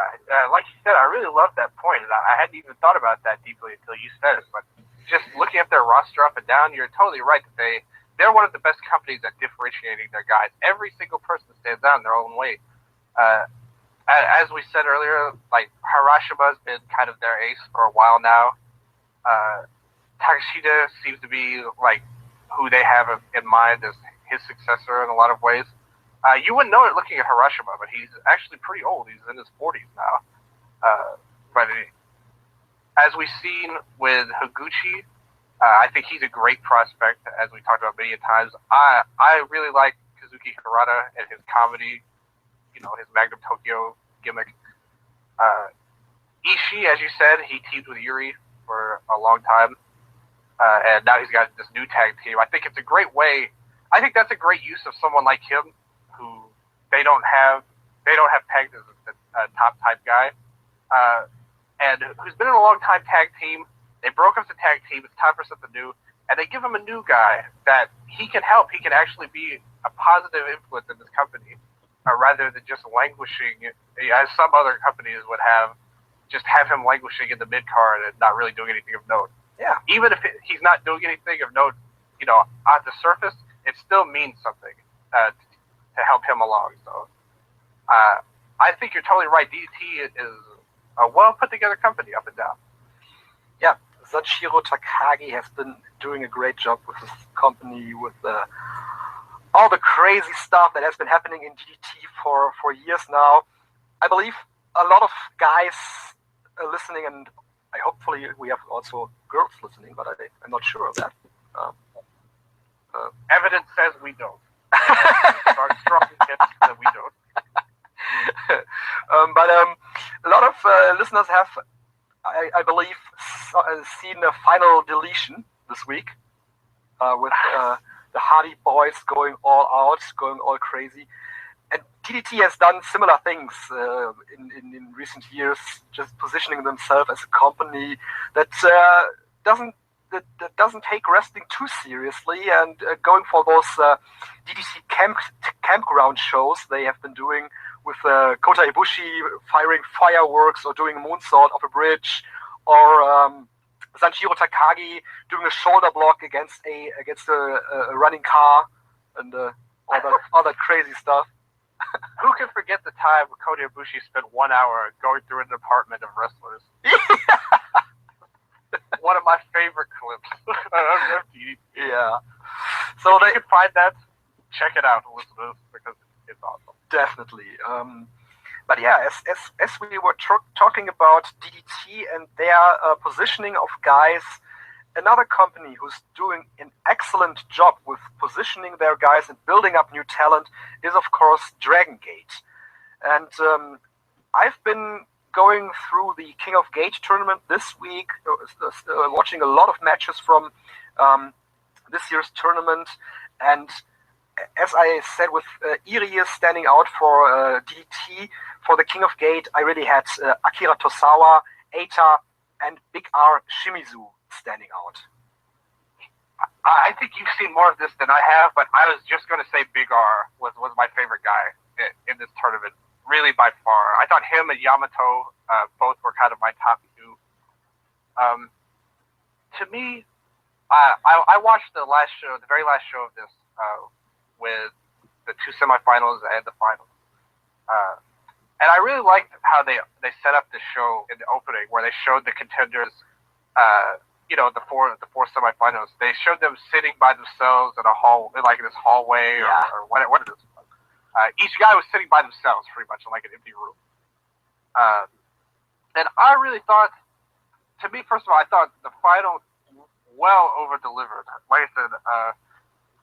like you said, I really love that point. I hadn't even thought about that deeply until you said it, but just looking at their roster up and down, you're totally right that they're one of the best companies at differentiating their guys. Every single person stands out in their own way. As we said earlier, like Harashima's been kind of their ace for a while now. Takeshita seems to be like who they have in mind as his successor in a lot of ways. You wouldn't know it looking at Harashima, but he's actually pretty old. He's in his 40s now. But as we've seen with Higuchi, I think he's a great prospect, as we talked about many times. I really like Kazuki Hirata and his comedy, his Magnum Tokyo gimmick. Ishii, as you said, he teamed with Yuri for a long time. and now he's got this new tag team. I think it's a great way. I think that's a great use of someone like him, who they don't have pegged as a top type guy, and who's been in a long time tag team. They broke up the tag team. It's time for something new, and they give him a new guy that he can help. He can actually be a positive influence in this company, rather than just languishing, as some other companies would just have him languishing in the mid card and not really doing anything of note. Yeah. Even if he's not doing anything of note, on the surface, it still means something to help him along. So, I think you're totally right. DDT is a well put together company up and down. Yeah, Sanshiro Takagi has been doing a great job with his company, with all the crazy stuff that has been happening in DDT for years now. I believe a lot of guys are listening, and hopefully we have also girls listening, but I'm not sure of that. Evidence says we don't. Strong tips that we don't. But a lot of listeners have, I believe, seen a final deletion this week with the Hardy Boys going all out, going all crazy. And DDT has done similar things in recent years, just positioning themselves as a company that doesn't take wrestling too seriously, and going for those DDT campground shows they have been doing with Kota Ibushi firing fireworks or doing a moonsault off a bridge, or Sanshiro Takagi doing a shoulder block against a running car, and all that crazy stuff. Who can forget the time Kota Ibushi spent 1 hour going through an apartment of wrestlers? One of my favorite clips. Yeah. So if you can find that, check it out, listeners, because it's awesome. Definitely. But yeah, as we were talking about DDT and their positioning of guys, another company who's doing an excellent job with positioning their guys and building up new talent is, of course, Dragon Gate. And I've been going through the King of Gate tournament this week, watching a lot of matches from this year's tournament. And as I said, with Irie standing out for DDT, for the King of Gate, I really had Akira Tosawa, Eita, and Big R Shimizu standing out. I think you've seen more of this than I have, but I was just going to say Big R was my favorite guy in this tournament, really by far. I thought him and Yamato both were kind of my top two. To me, I watched the very last show of this with the two semifinals and the finals. And I really liked how they set up the show in the opening, where they showed the contenders, the four semifinals. They showed them sitting by themselves in in this hallway, or what it is. Each guy was sitting by themselves, pretty much, in like an empty room. And I really thought, to me, first of all, I thought the final well over-delivered. Like I said,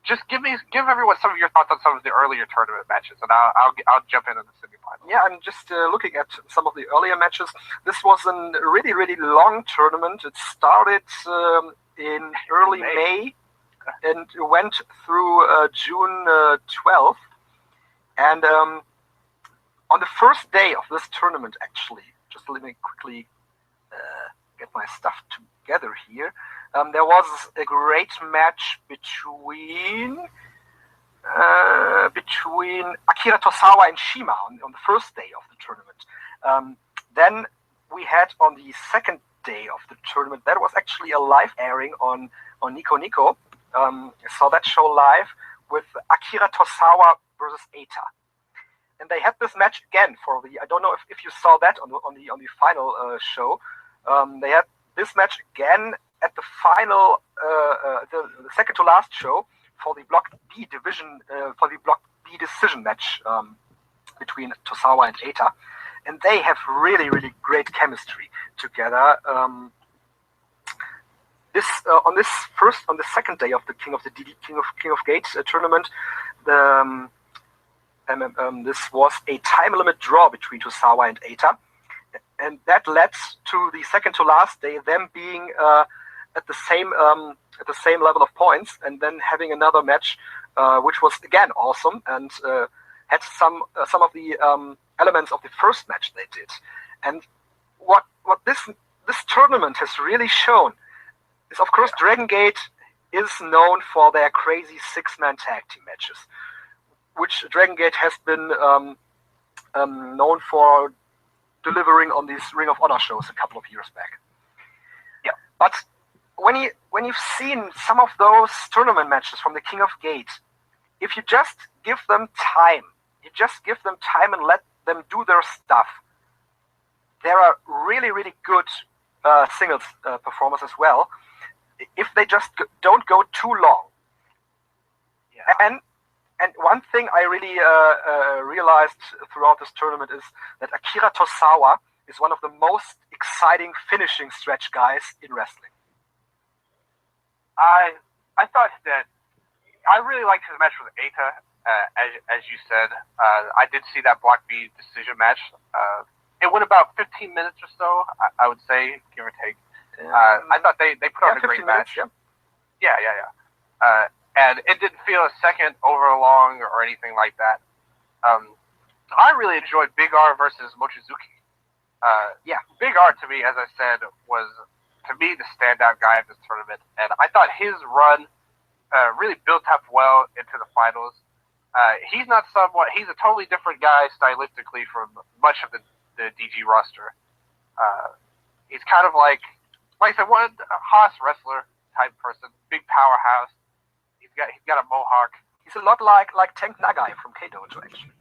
just give everyone some of your thoughts on some of the earlier tournament matches, and I'll jump in the semifinals. Yeah, I'm just looking at some of the earlier matches. This was a really, really long tournament. It started in early May and went through June 12th. And on the first day of this tournament, actually, just let me quickly get my stuff together here. There was a great match between Akira Tosawa and Shima on the first day of the tournament. Then we had on the second day of the tournament, that was actually a live airing on Nico Nico. I saw that show live with Akira Tosawa versus Eita. And they had this match again for the, I don't know if you saw that on the final show. They had this match again at the final, the second to last show for the Block B division, for the Block B decision match between Tosawa and Eita. And they have really, really great chemistry together. On the second day of the King of Gate tournament, this was a time limit draw between Tosawa and Eita, and that led to the second to last day, them being at the same level of points, and then having another match, which was again awesome and had some of the elements of the first match they did. And what this tournament has really shown is, of course, Dragon Gate is known for their crazy 6-man tag team matches, which Dragon Gate has been known for delivering on these Ring of Honor shows a couple of years back. Yeah, but when you've seen some of those tournament matches from the King of Gate, if you just give them time, and let them do their stuff, there are really, really good singles performers as well, if they just don't go too long. Yeah. And one thing I really realized throughout this tournament is that Akira Tosawa is one of the most exciting finishing stretch guys in wrestling. I thought that I really liked his match with Eita, as you said. I did see that Block B decision match. It went about 15 minutes or so, I would say, give or take. I thought they put on a great match. Minutes, Yeah. And it didn't feel a second over long or anything like that. I really enjoyed Big R versus Mochizuki. Big R, to me, as I said, was, to me, the standout guy of this tournament. And I thought his run really built up well into the finals. He's a totally different guy stylistically from much of the DG roster. He's kind of like I said, one Haas wrestler type person, big powerhouse. He's got a mohawk. He's a lot like Tank Nagai from K-Dojo, actually.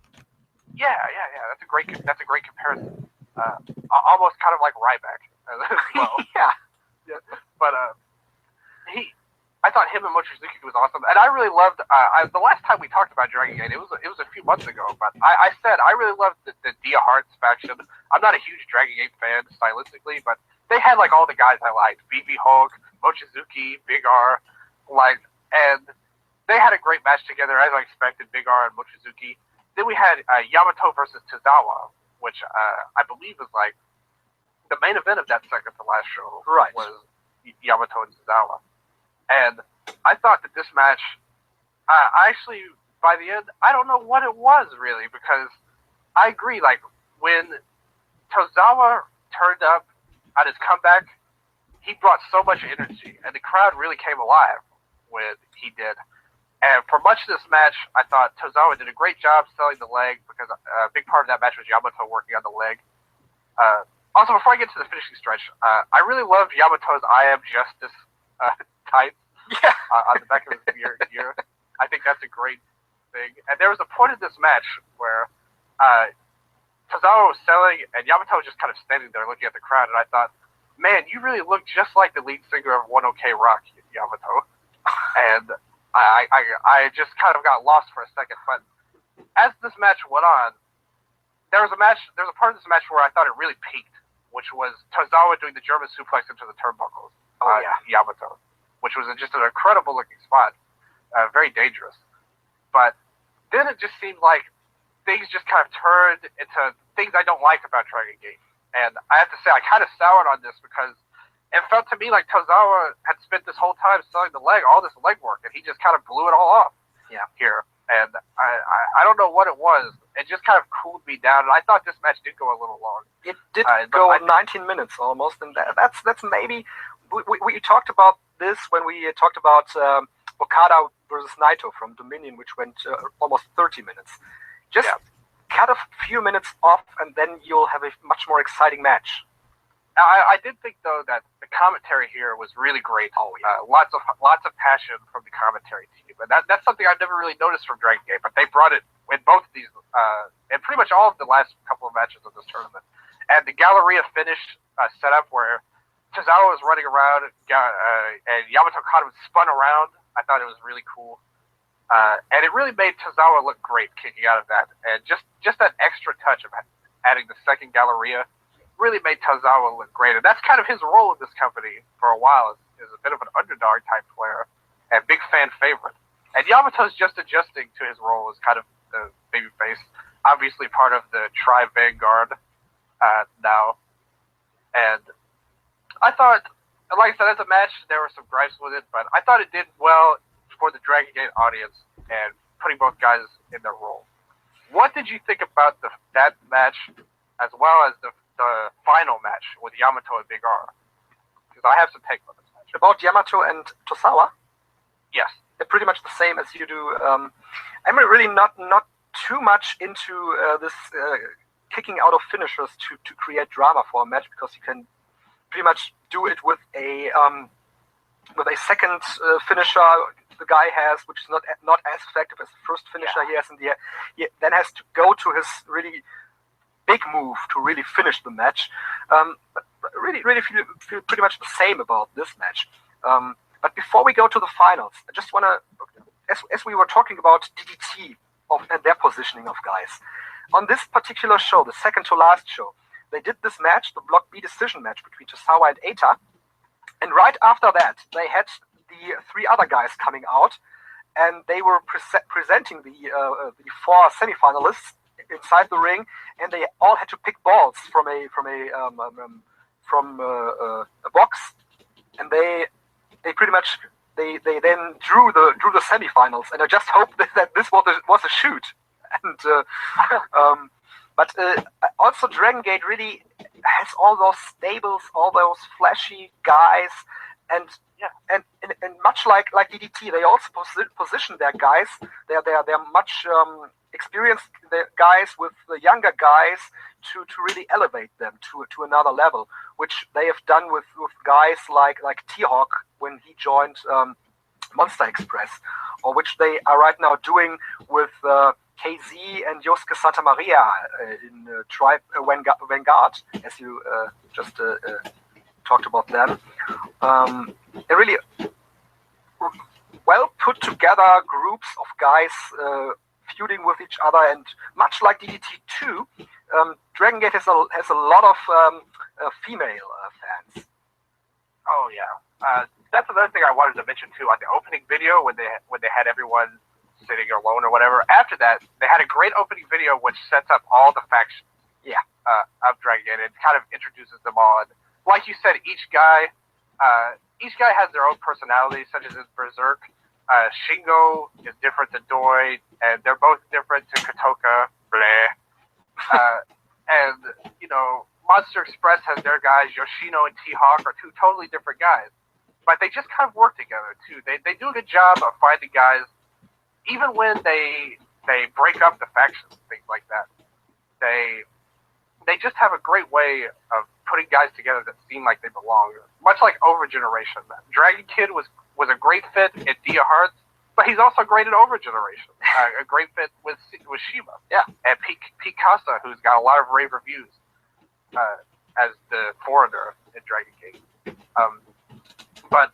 Yeah. That's a great comparison. Almost kind of like Ryback as well. Yeah. But I thought him and Mochizuki was awesome, and I really loved. The last time we talked about Dragon Gate, it was a few months ago, but I said I really loved the Dia Hearts faction. I'm not a huge Dragon Gate fan stylistically, but they had like all the guys I liked: BB Hulk, Mochizuki, Big R, and they had a great match together as I expected. Big R and Mochizuki. Then we had Yamato versus Tozawa, which I believe was like the main event of that second to last show. Right. Was Yamato and Tozawa. And I thought that this match, I actually, by the end, I don't know what it was really, because I agree, like, when Tozawa turned up at his comeback, he brought so much energy, and the crowd really came alive when he did. And for much of this match, I thought Tozawa did a great job selling the leg, because a big part of that match was Yamato working on the leg. Also, before I get to the finishing stretch, I really loved Yamato's I Am Justice type on the back of his gear. I think that's a great thing. And there was a point in this match where Tozawa was selling, and Yamato was just kind of standing there looking at the crowd, and I thought, man, you really look just like the lead singer of One OK Rock, Yamato. And I just kind of got lost for a second. But as this match went on, there was a part of this match where I thought it really peaked, which was Tozawa doing the German suplex into the turnbuckles on Yamato, which was just an incredible looking spot, very dangerous. But then it just seemed like things just kind of turned into things I don't like about Dragon Gate. And I have to say, I kind of soured on this because it felt to me like Tozawa had spent this whole time selling the leg, all this leg work, and he just kind of blew it all off here. And I don't know what it was. It just kind of cooled me down, and I thought this match did go a little long. It did go 19 minutes almost, and that's maybe we talked about this when we talked about Okada versus Naito from Dominion, which went almost 30 minutes. Just cut a few minutes off, and then you'll have a much more exciting match. I did think though that the commentary here was really great. Lots of passion from the commentary team, and that's something I've never really noticed from Dragon Gate. But they brought it in both of these, and pretty much all of the last couple of matches of this tournament. And the Galleria finish setup where Tozawa was running around and Yamato Kata was spun around. I thought it was really cool, and it really made Tozawa look great kicking out of that. And just that extra touch of adding the second Galleria really made Tozawa look great. And that's kind of his role in this company for a while, is a bit of an underdog type player and big fan favorite. And Yamato's just adjusting to his role as kind of the babyface, obviously part of the Tribe Vanguard now. And I thought, like I said, as a match, there were some gripes with it, but I thought it did well for the Dragon Gate audience and putting both guys in their role. What did you think about that match, as well as the final match with Yamato and Big R? Because I have some take on this match. About Yamato and Tosawa? Yes. They're pretty much the same as you do. I'm really not too much into this kicking out of finishers to create drama for a match, because you can pretty much do it with a second finisher the guy has, which is not as effective as the first finisher he has in the air. He then has to go to his really big move to really finish the match. But really feel pretty much the same about this match. But before we go to the finals, I just want to, as we were talking about DDT and their positioning of guys, on this particular show, the second to last show, they did this match, the Block B decision match between Tosawa and Eita, and right after that, they had the three other guys coming out, and they were presenting the four semifinalists inside the ring, and they all had to pick balls from a box, and they pretty much they then drew the semifinals, and I just hope that this was a shoot, and but also Dragon Gate really has all those stables, all those flashy guys, and much like DDT, they also position their guys. They're much experienced guys with the younger guys to really elevate them to another level, which they have done with guys like T-Hawk when he joined Monster Express, or which they are right now doing with KZ and Yosuke Santa Maria in Tribe Vanguard, as you just talked about them. They're really well put together groups of guys feuding with each other, and much like DDT 2, Dragon Gate has a lot of female fans. Oh yeah, that's another thing I wanted to mention too. On the opening video, when they had everyone sitting alone or whatever. After that, they had a great opening video which sets up all the factions. Of Dragon Gate. It kind of introduces them all. And like you said, each guy has their own personality, such as in Berserk. Shingo is different to Doi, and they're both different to Kotoka. And Monster Express has their guys. Yoshino and T-Hawk are two totally different guys, but they just kind of work together too. They do a good job of finding guys, even when they break up the factions, things like that. They just have a great way of putting guys together that seem like they belong. Much like Over Generation. Dragon Kid was a great fit at Dia Hearts, but he's also great at Over Generation. A great fit with Shima. Yeah. And Pete Casa, who's got a lot of rave reviews as the foreigner in Dragon Gate. But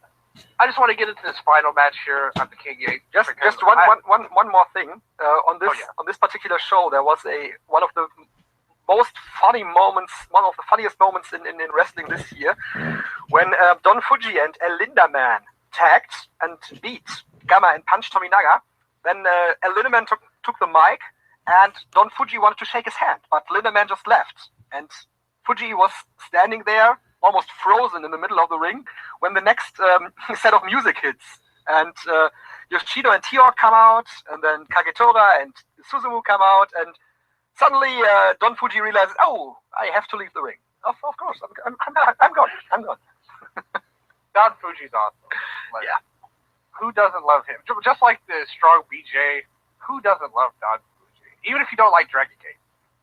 I just want to get into this final match here at the King Gate. Just one more thing. On this particular show, there was one of the most funny moments, one of the funniest moments in wrestling this year, when Don Fuji and El Lindaman tagged and beat Gamma and Punch Tominaga. Then El Lindaman took the mic, and Don Fuji wanted to shake his hand, but Lindaman just left, and Fuji was standing there, almost frozen in the middle of the ring, when the next set of music hits. And Yoshino and T-Hawk come out, and then Kagetora and Suzumu come out, and suddenly Don Fuji realizes, oh, I have to leave the ring. Of course, I'm gone. Don Fuji's awesome. Yeah. Who doesn't love him? Just like the strong BJ, who doesn't love Don Fuji? Even if you don't like Dragon Gate,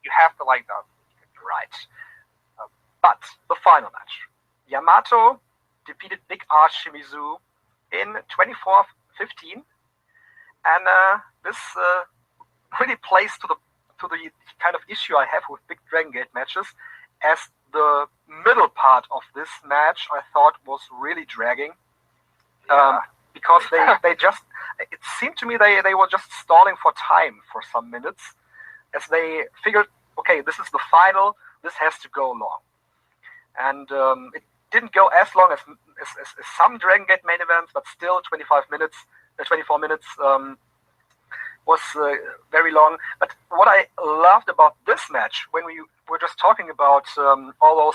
you have to like Don Fuji. Right. But the final match. Yamato defeated Big R Shimizu in 24-15. And this really plays to the kind of issue I have with big Dragon Gate matches, as the middle part of this match I thought was really dragging. Because they just, it seemed to me they were just stalling for time for some minutes, as they figured, okay, this is the final, this has to go long. And it didn't go as long as some Dragon Gate main events, but still 24 minutes was very long. But what I loved about this match, when we we're just talking about all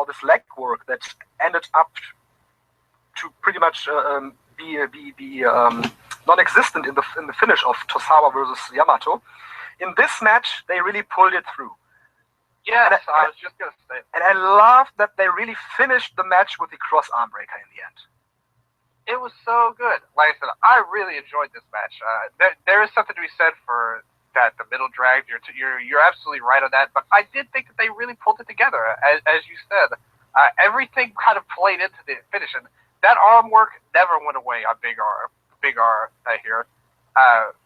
this leg work that ended up to pretty much be non-existent in the finish of Tosawa versus Yamato. In this match, they really pulled it through. Yes, I was just gonna say. And I love that they really finished the match with the cross arm breaker in the end. It was so good. Like I said, I really enjoyed this match. There is something to be said for that. The middle drag. You're absolutely right on that. But I did think that they really pulled it together. As you said, everything kind of played into the finish, and that arm work never went away on Big R. Here.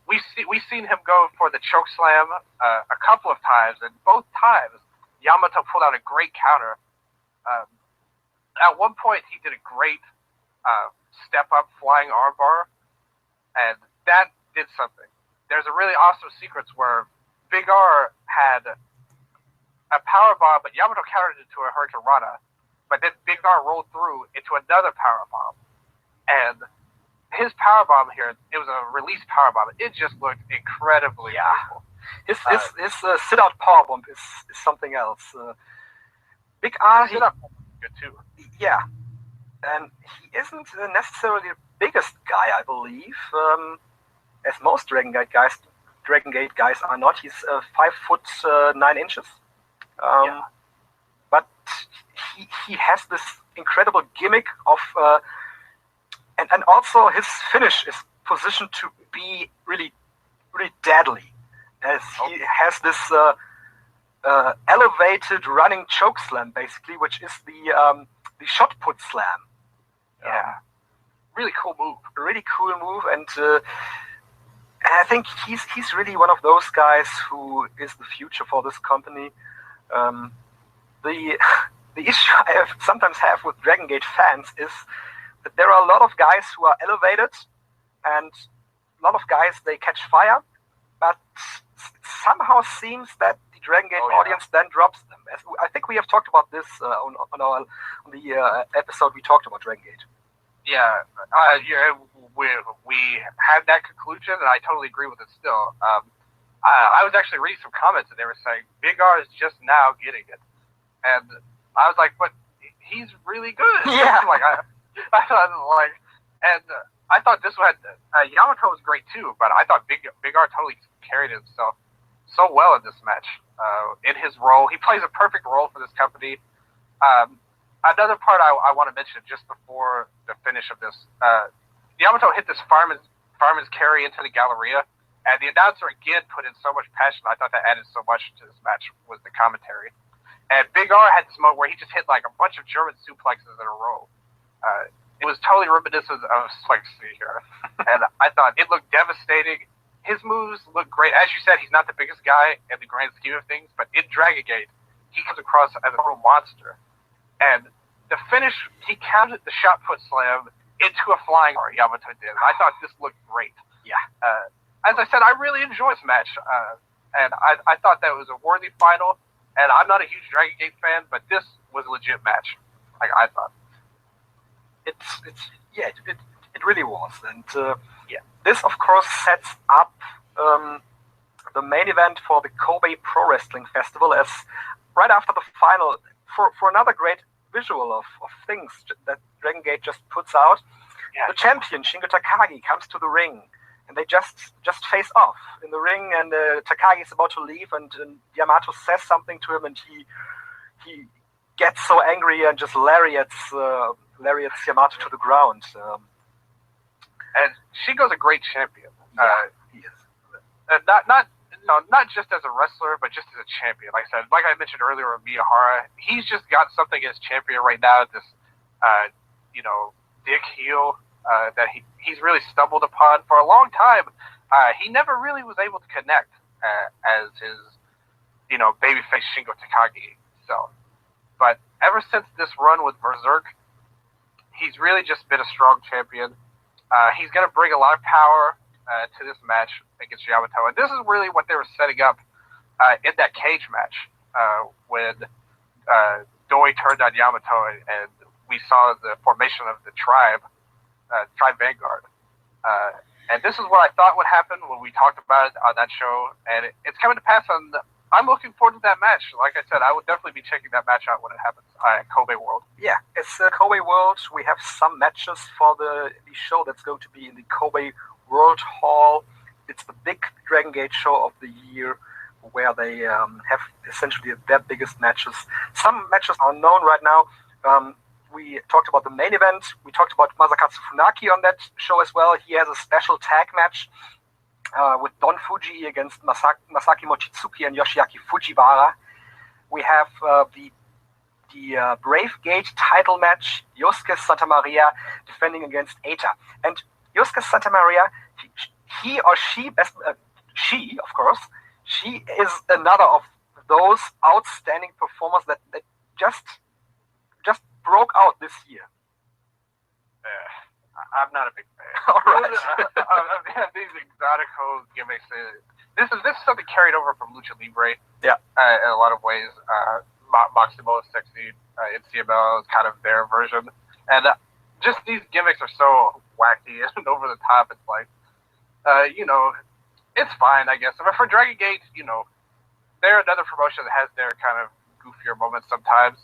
We've seen him go for the choke slam a couple of times, and both times Yamato pulled out a great counter. At one point, he did a great step-up flying armbar, and that did something. There's a really awesome sequence where Big R had a powerbomb, but Yamato countered it into a Hurricane Rana, but then Big R rolled through into another powerbomb, and his powerbomb here, it was a release powerbomb. It just looked incredibly beautiful. His sit-out powerbomb is something else. Big R, sit-out good too. Yeah. And he isn't necessarily the biggest guy, I believe, as most Dragon Gate guys are not. He's 5'9". But he has this incredible gimmick of, and also his finish is positioned to be really, really deadly, as he has this elevated running choke slam, basically, which is the shot put slam. Yeah, really cool move. Really cool move, and I think he's really one of those guys who is the future for this company. The issue I sometimes have with Dragon Gate fans is that there are a lot of guys who are elevated, and a lot of guys they catch fire, but somehow seems that the Dragon Gate audience then drops them. I think we have talked about this on the episode we talked about Dragon Gate. Yeah, we had that conclusion, and I totally agree with it still. I was actually reading some comments, and they were saying Big R is just now getting it, and I was like, but he's really good. Yeah. I thought this one Yamato was great too, but I thought Big R totally carried himself so well in this match. In his role, he plays a perfect role for this company. Another part I want to mention just before the finish of this, Yamato hit this fireman's carry into the Galleria, and the announcer again put in so much passion. I thought that added so much to this match was the commentary. And Big R had this moment where he just hit like a bunch of German suplexes in a row. It was totally reminiscent of Swexy here, and I thought it looked devastating. His moves look great. As you said, he's not the biggest guy in the grand scheme of things, but in Dragon Gate, he comes across as a total monster. And the finish, he counted the shot put slam into a flying bar, Yamato did. I thought this looked great. Yeah. As I said, I really enjoyed this match, and I thought that was a worthy final. And I'm not a huge Dragon Gate fan, but this was a legit match. Like I thought. It really was, and this of course sets up the main event for the Kobe Pro Wrestling Festival, as right after the final, for another great visual of things that Dragon Gate just puts out. Yeah. The champion Shingo Takagi comes to the ring, and they just face off in the ring, and Takagi is about to leave, and Yamato says something to him, and he gets so angry and just lariats Yamato to the ground. And Shingo's a great champion. He is. Not just as a wrestler, but just as a champion. Like I mentioned earlier with Miyahara, he's just got something as champion right now. This, dick heel that he's really stumbled upon for a long time. He never really was able to connect as his, babyface Shingo Takagi. So, but ever since this run with Berserk, he's really just been a strong champion. He's going to bring a lot of power to this match against Yamato. And this is really what they were setting up in that cage match when Doi turned on Yamato, and we saw the formation of the Tribe Vanguard. And this is what I thought would happen when we talked about it on that show. And it's coming to pass on I'm looking forward to that match. Like I said, I would definitely be checking that match out when it happens at Kobe World. Yeah, it's Kobe World. We have some matches for the show that's going to be in the Kobe World Hall. It's the big Dragon Gate show of the year, where they have essentially their biggest matches. Some matches are known right now. We talked about the main event. We talked about Masakatsu Funaki on that show as well. He has a special tag match with Don Fuji against Masaki Mochizuki and Yoshiaki Fujiwara. We have the Brave Gate title match, Yosuke Santa Maria defending against Eita. And Yosuke Santa Maria, he or she, she, of course, she is another of those outstanding performers that just broke out this year. I'm not a big fan. All right. These exotico gimmicks. This is something carried over from Lucha Libre. Yeah. In a lot of ways, Maximo is sexy. NCML is kind of their version, and just these gimmicks are so wacky and over the top. It's like, it's fine, I guess. But for Dragon Gate, they're another promotion that has their kind of goofier moments sometimes.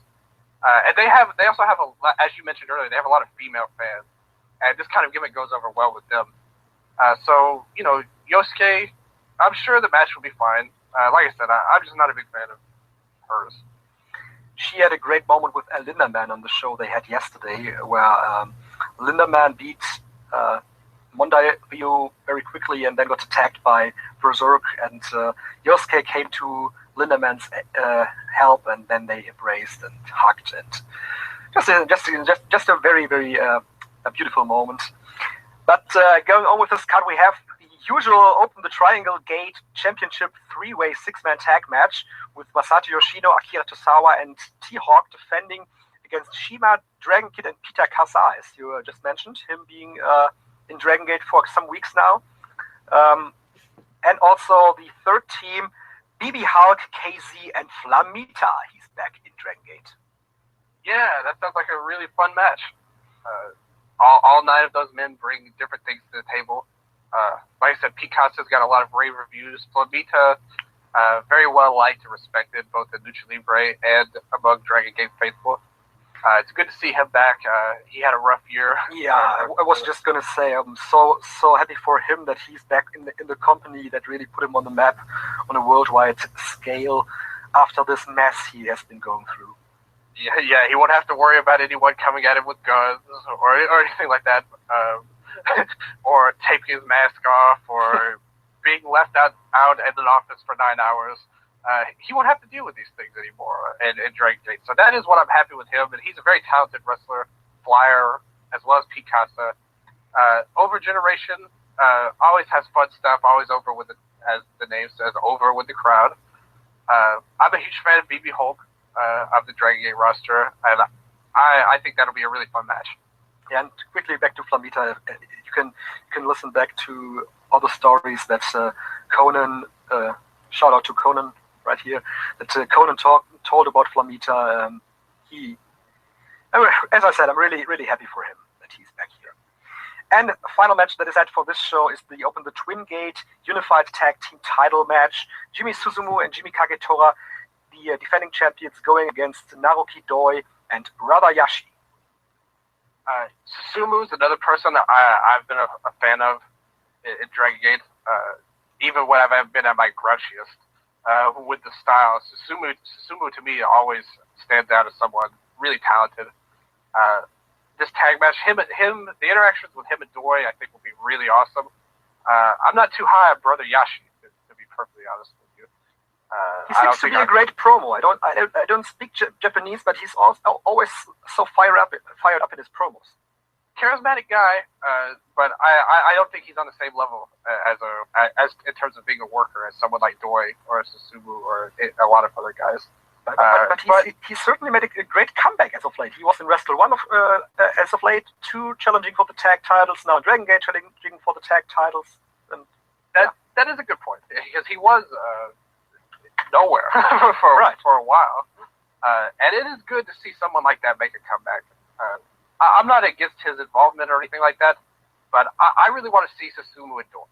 And they also have as you mentioned earlier, they have a lot of female fans, and this kind of gimmick goes over well with them. So Yosuke, I'm sure the match will be fine. Like I said, I'm just not a big fan of hers. She had a great moment with Linda Man on the show they had yesterday, where Linda Man beat Mondai Ryu very quickly and then got attacked by Berserk, and Yosuke came to Linda Man's help, and then they embraced and hugged, and just a very, very a beautiful moment. But going on with this card, we have the usual Open the Triangle Gate Championship 3-way 6-man tag match with Masato Yoshino, Akira Tosawa, and T-Hawk defending against Shima, Dragon Kid, and Peter Kasai, as you just mentioned, him being in Dragon Gate for some weeks now. And also the third team, BB Hulk, KZ, and Flamita. He's back in Dragon Gate. Yeah, that sounds like a really fun match. All 9 of those men bring different things to the table. Like I said, Picasso has got a lot of rave reviews. Flamita, very well liked and respected both in Lucha Libre and among Dragon Gate faithful. It's good to see him back. He had a rough year. Yeah, I was just gonna say I'm so happy for him that he's back in the company that really put him on the map on a worldwide scale after this mess he has been going through. Yeah, he won't have to worry about anyone coming at him with guns or anything like that, or taping his mask off, or being left out in an office for 9 hours. He won't have to deal with these things anymore in Dragon Gate. So that is what I'm happy with him, and he's a very talented wrestler, flyer, as well as Picasso. Over Generation always has fun stuff, always over with it, as the name says, over with the crowd. I'm a huge fan of BB Hulk of the Dragon Gate roster, and I think that'll be a really fun match. Yeah, and quickly back to Flamita, you can listen back to all the stories that Conan, shout out to Conan right here, that Conan told about Flamita. As I said, I'm really, really happy for him that he's back here. And the final match that is set for this show is the Open the Twin Gate Unified Tag Team title match. Jimmy Suzumu and Jimmy Kagetora, the defending champions, going against Naruki Doi and Brother Yashi. Susumu is another person that I've been a fan of in Dragon Gate, even when I've been at my grudgiest with the style. Susumu to me always stands out as someone really talented. This tag match, the interactions with him and Doi, I think will be really awesome. I'm not too high on Brother Yashi, to be perfectly honest with you. He seems to be a great promo. I don't speak Japanese, but he's always so fired up in his promos. Charismatic guy, but I don't think he's on the same level as in terms of being a worker as someone like Doi or Susumu or a lot of other guys. But he certainly made a great comeback as of late. He was in Wrestle 1 as of late, 2 challenging for the tag titles, now Dragon Gate challenging for the tag titles. And that is a good point, because he was nowhere for a while. And it is good to see someone like that make a comeback. I'm not against his involvement or anything like that, but I really want to see Susumu and Doi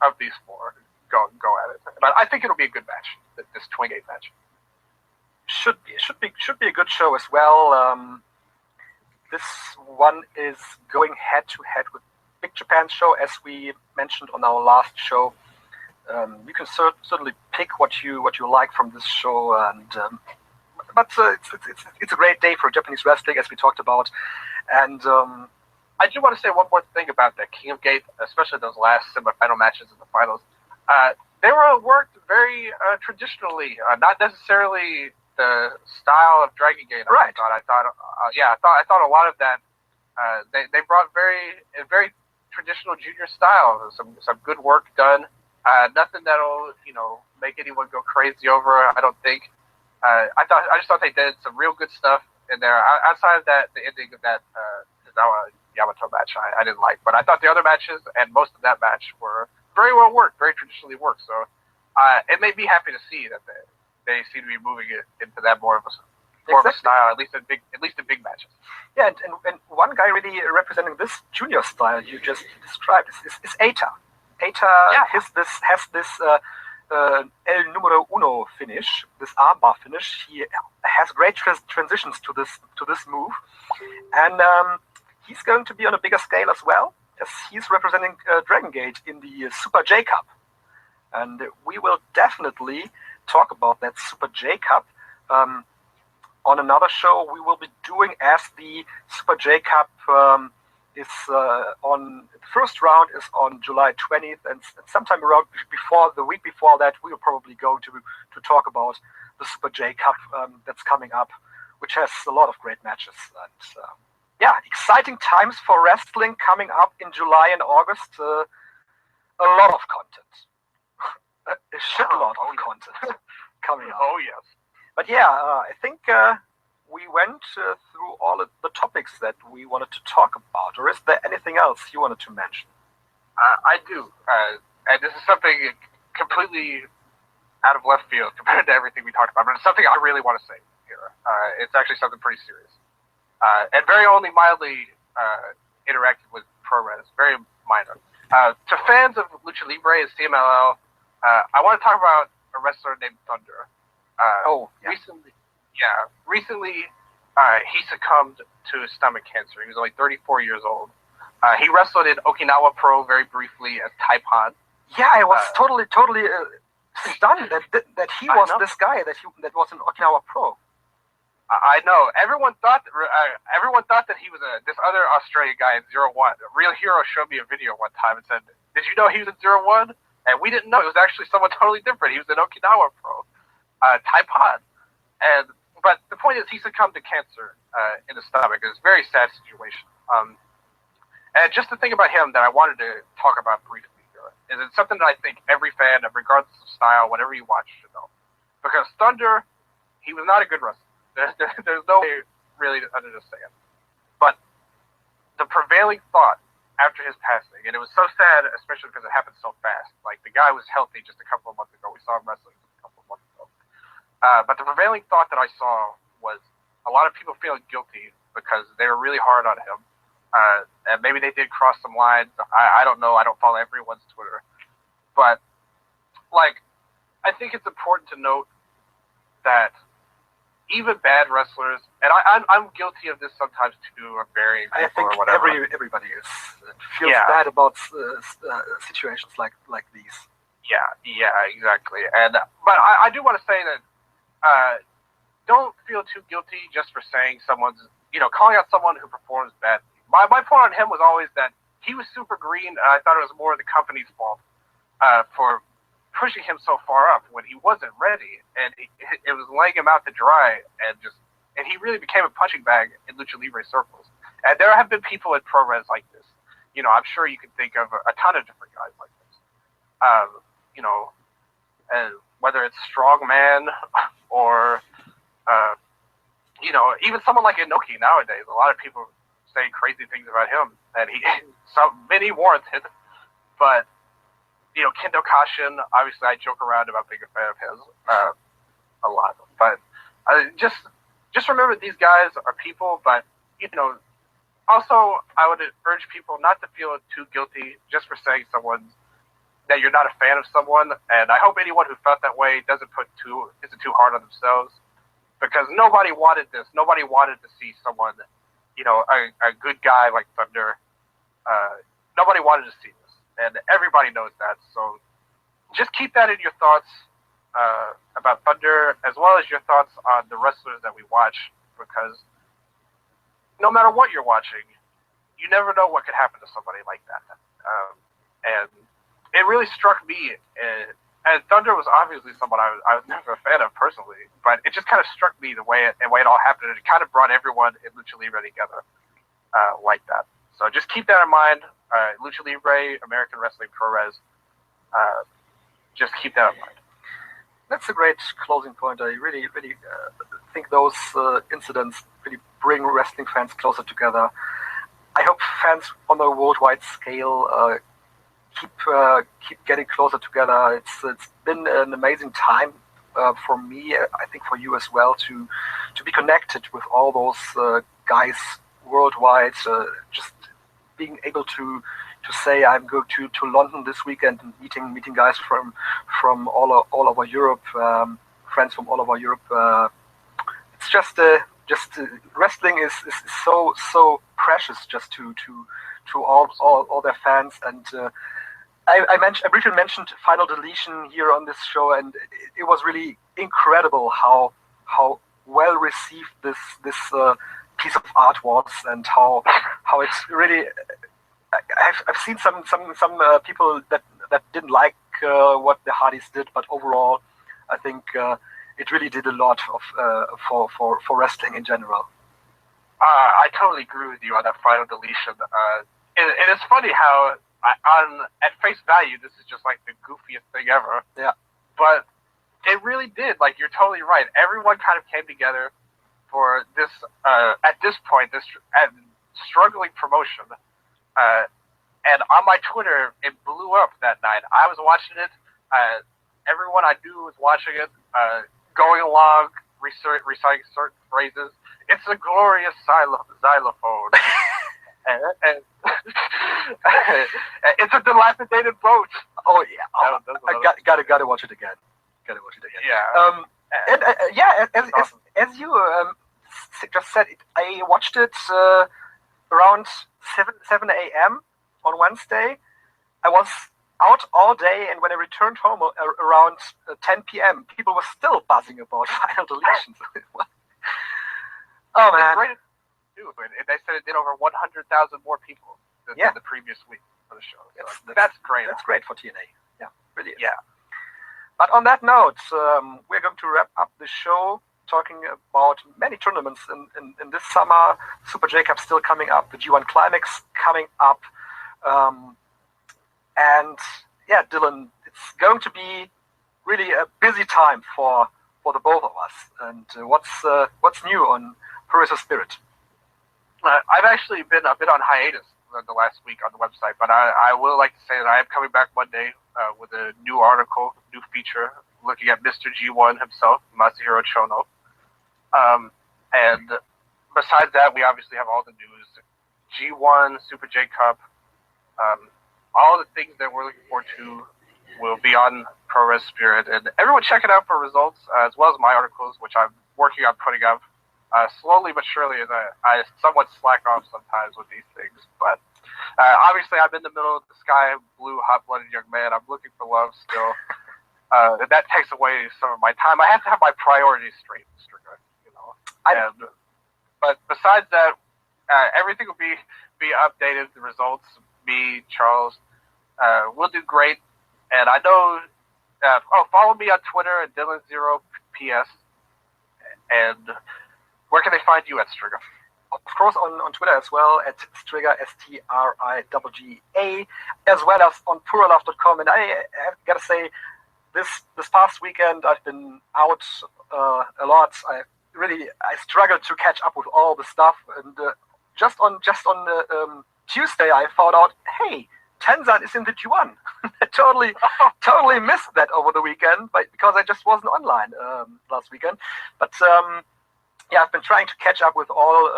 of these 4 go at it. But I think it'll be a good match, this Twin Gate match. Should be a good show as well. This one is going head to head with Big Japan show, as we mentioned on our last show. You can certainly pick what you like from this show, and but it's a great day for Japanese wrestling, as we talked about. And I do want to say one more thing about the King of Gate, especially those last semifinal matches in the finals. They were worked very traditionally, not necessarily the style of Dragon Gate. Right. I thought a lot of that. They brought a very traditional junior style. Some good work done. Nothing that'll make anyone go crazy over. I don't think. I just thought they did some real good stuff in there. Outside of that, the ending of that Yamato match, I didn't like. But I thought the other matches and most of that match were very well worked, very traditionally worked. So it made me happy to see that they seem to be moving it into that more of a style, at least in big matches. Yeah, and one guy really representing this junior style you just described is Eita. Eita has this El Numero Uno finish, this armbar finish. He has great transitions to this move, and he's going to be on a bigger scale as well, as he's representing Dragon Gate in the Super J Cup, and we will definitely talk about that Super J Cup on another show we will be doing, as the Super J Cup is on the first round is on July 20th, and sometime around the week before that, we will probably go to talk about the Super J Cup that's coming up, which has a lot of great matches. And exciting times for wrestling coming up in July and August. A lot of content, a shitload of content coming up. Oh yes. But I think we went through all of the topics that we wanted to talk about. Or is there anything else you wanted to mention? I do. And this is something completely out of left field compared to everything we talked about. But it's something I really want to say here. It's actually something pretty serious. And very only mildly interacted with ProRes. Very minor. To fans of Lucha Libre and CMLL, I want to talk about a wrestler named Thunder. Recently, he succumbed to stomach cancer. He was only 34 years old. He wrestled in Okinawa Pro very briefly as Taipan. Yeah, I was totally stunned that he was this guy that was in Okinawa Pro. I know. Everyone thought that he was this other Australian guy in 01. Real Hero showed me a video one time and said, "Did you know he was in 01?" And we didn't know. It was actually someone totally different. He was in Okinawa Pro, Taipan. But the point is, he succumbed to cancer in the stomach. It was a very sad situation. And just the thing about him that I wanted to talk about briefly here is it's something that I think every fan, regardless of style, whatever you watch, should know. Because Thunder, he was not a good wrestler. There's no way really to understand. But the prevailing thought after his passing, and it was so sad, especially because it happened so fast. Like, the guy was healthy just a couple of months ago. We saw him wrestling just a couple of months ago. But the prevailing thought that I saw was a lot of people feeling guilty because they were really hard on him. And maybe they did cross some lines. I don't know. I don't follow everyone's Twitter. But, I think it's important to note that even bad wrestlers, and I'm guilty of this sometimes too, of burying people. I think or whatever. Everybody feels bad about situations like these. Yeah, exactly. But I do want to say that don't feel too guilty just for saying someone's, calling out someone who performs badly. My point on him was always that he was super green, and I thought it was more the company's fault for pushing him so far up when he wasn't ready, and it was laying him out to dry, and he really became a punching bag in Lucha Libre circles. And there have been people in ProRes like this. I'm sure you can think of a ton of different guys like this. And whether it's Strongman or even someone like Inoki nowadays. A lot of people say crazy things about him, and many warranted, but. Kendo Kashin, obviously I joke around about being a fan of his a lot. But just remember these guys are people, but, also I would urge people not to feel too guilty just for saying someone's that you're not a fan of someone, and I hope anyone who felt that way isn't too hard on themselves, because nobody wanted this. Nobody wanted to see someone, a good guy like Thunder. Nobody wanted to see this, and everybody knows that. So just keep that in your thoughts about Thunder, as well as your thoughts on the wrestlers that we watch, because no matter what you're watching, you never know what could happen to somebody like that. And it really struck me, and Thunder was obviously someone I was never a fan of personally, but it just kind of struck me the way it all happened, and it kind of brought everyone in Lucha Libre together like that. So just keep that in mind. Lucha Libre, American Wrestling Pro Res, just keep that in mind. That's a great closing point. I really, really think those incidents really bring wrestling fans closer together. I hope fans on a worldwide scale keep getting closer together. It's been an amazing time for me. I think for you as well to be connected with all those guys worldwide. Just being able to say I'm going to London this weekend and meeting guys from all over Europe, friends from all over Europe. It's just wrestling is so precious just to all their fans. And I briefly mentioned Final Deletion here on this show, and it was really incredible how well received this piece of art was, and how it's really. I've seen some people that didn't like what the Hardys did, but overall, I think it really did a lot for wrestling in general. I totally agree with you on that Final Deletion. And it's funny how at face value, this is just like the goofiest thing ever. Yeah. But it really did. Like, you're totally right. Everyone kind of came together for this, at this point, this struggling promotion. And on my Twitter, it blew up that night. I was watching it. Everyone I knew was watching it, going along, reciting certain phrases. It's a glorious xylophone. and it's a dilapidated boat. Oh yeah, I gotta watch it again. Yeah. As you just said, I watched it around 7 a.m. on Wednesday. I was out all day, and when I returned home around 10 p.m., people were still buzzing about Final Deletion. Oh man! They said it did over 100,000 more people than the previous week for the show. So that's great. That's great for TNA. Yeah, really. Yeah. But on that note, we're going to wrap up the show talking about many tournaments in this summer. Super J-Cup still coming up, the G1 Climax coming up. And yeah, Dylan, it's going to be really a busy time for the both of us. And what's new on Purisa Spirit? I've actually been a bit on hiatus the last week on the website, but I will like to say that I am coming back Monday with a new article, new feature, looking at Mr. G1 himself, Masahiro Chono. And besides that, we obviously have all the news, G1, Super J-Cup, all the things that we're looking forward to will be on Pro Res Spirit. And everyone check it out for results, as well as my articles, which I'm working on putting up. Slowly but surely, as I somewhat slack off sometimes with these things. But obviously, I'm in the middle of the sky blue, hot-blooded young man. I'm looking for love still. That takes away some of my time. I have to have my priorities straight, you know. But besides that, everything will be updated. The results, me, Charles, we'll do great. And I know. Follow me on Twitter at Dylan0PS. And where can they find you at Striga? Of course, on Twitter as well, at Striga, STRIGA, as well as on Purolove.com. And I have got to say, this past weekend, I've been out a lot. I struggled to catch up with all the stuff. And just on Tuesday, I found out, hey, Tenzan is in the G1. I totally missed that over the weekend, because I just wasn't online last weekend. But yeah, I've been trying to catch up with all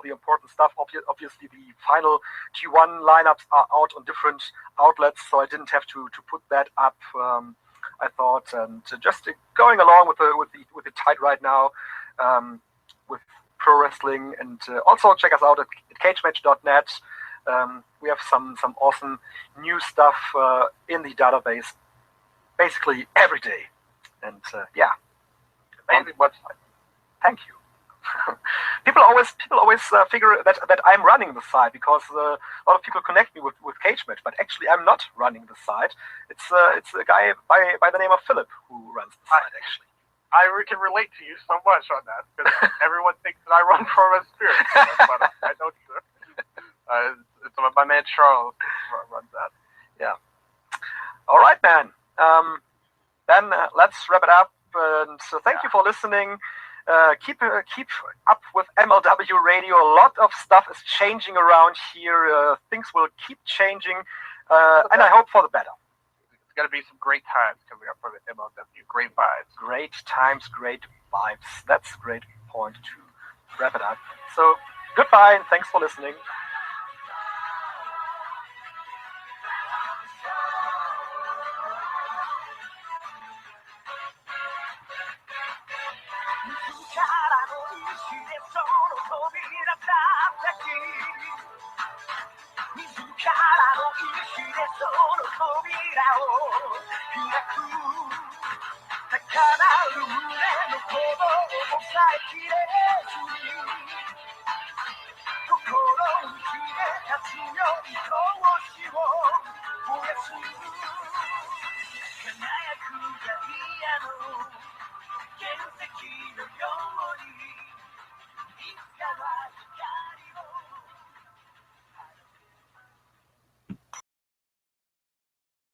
the important stuff. Obviously, the final G1 lineups are out on different outlets, so I didn't have to put that up. I thought, and just going along with the tide right now, with pro wrestling, and also check us out at cagematch.net. We have some awesome new stuff in the database, basically every day, and yeah, Amazing website. Thank you. people always figure that I'm running the site, because a lot of people connect me with Cage Match, but actually I'm not running the site. It's a guy by the name of Philip who runs the site. Actually, I can relate to you so much on that, because everyone thinks that I run Pro Wrestling Spirit, but I don't. It's my man Charles runs that. Yeah. All right, man. Then let's wrap it up. And thank you for listening. Keep up with MLW Radio. A lot of stuff is changing around here. Things will keep changing, and I hope for the better. It's going to be some great times coming up from MLW. Great vibes. Great times, great vibes. That's a great point to wrap it up. So goodbye, and thanks for listening.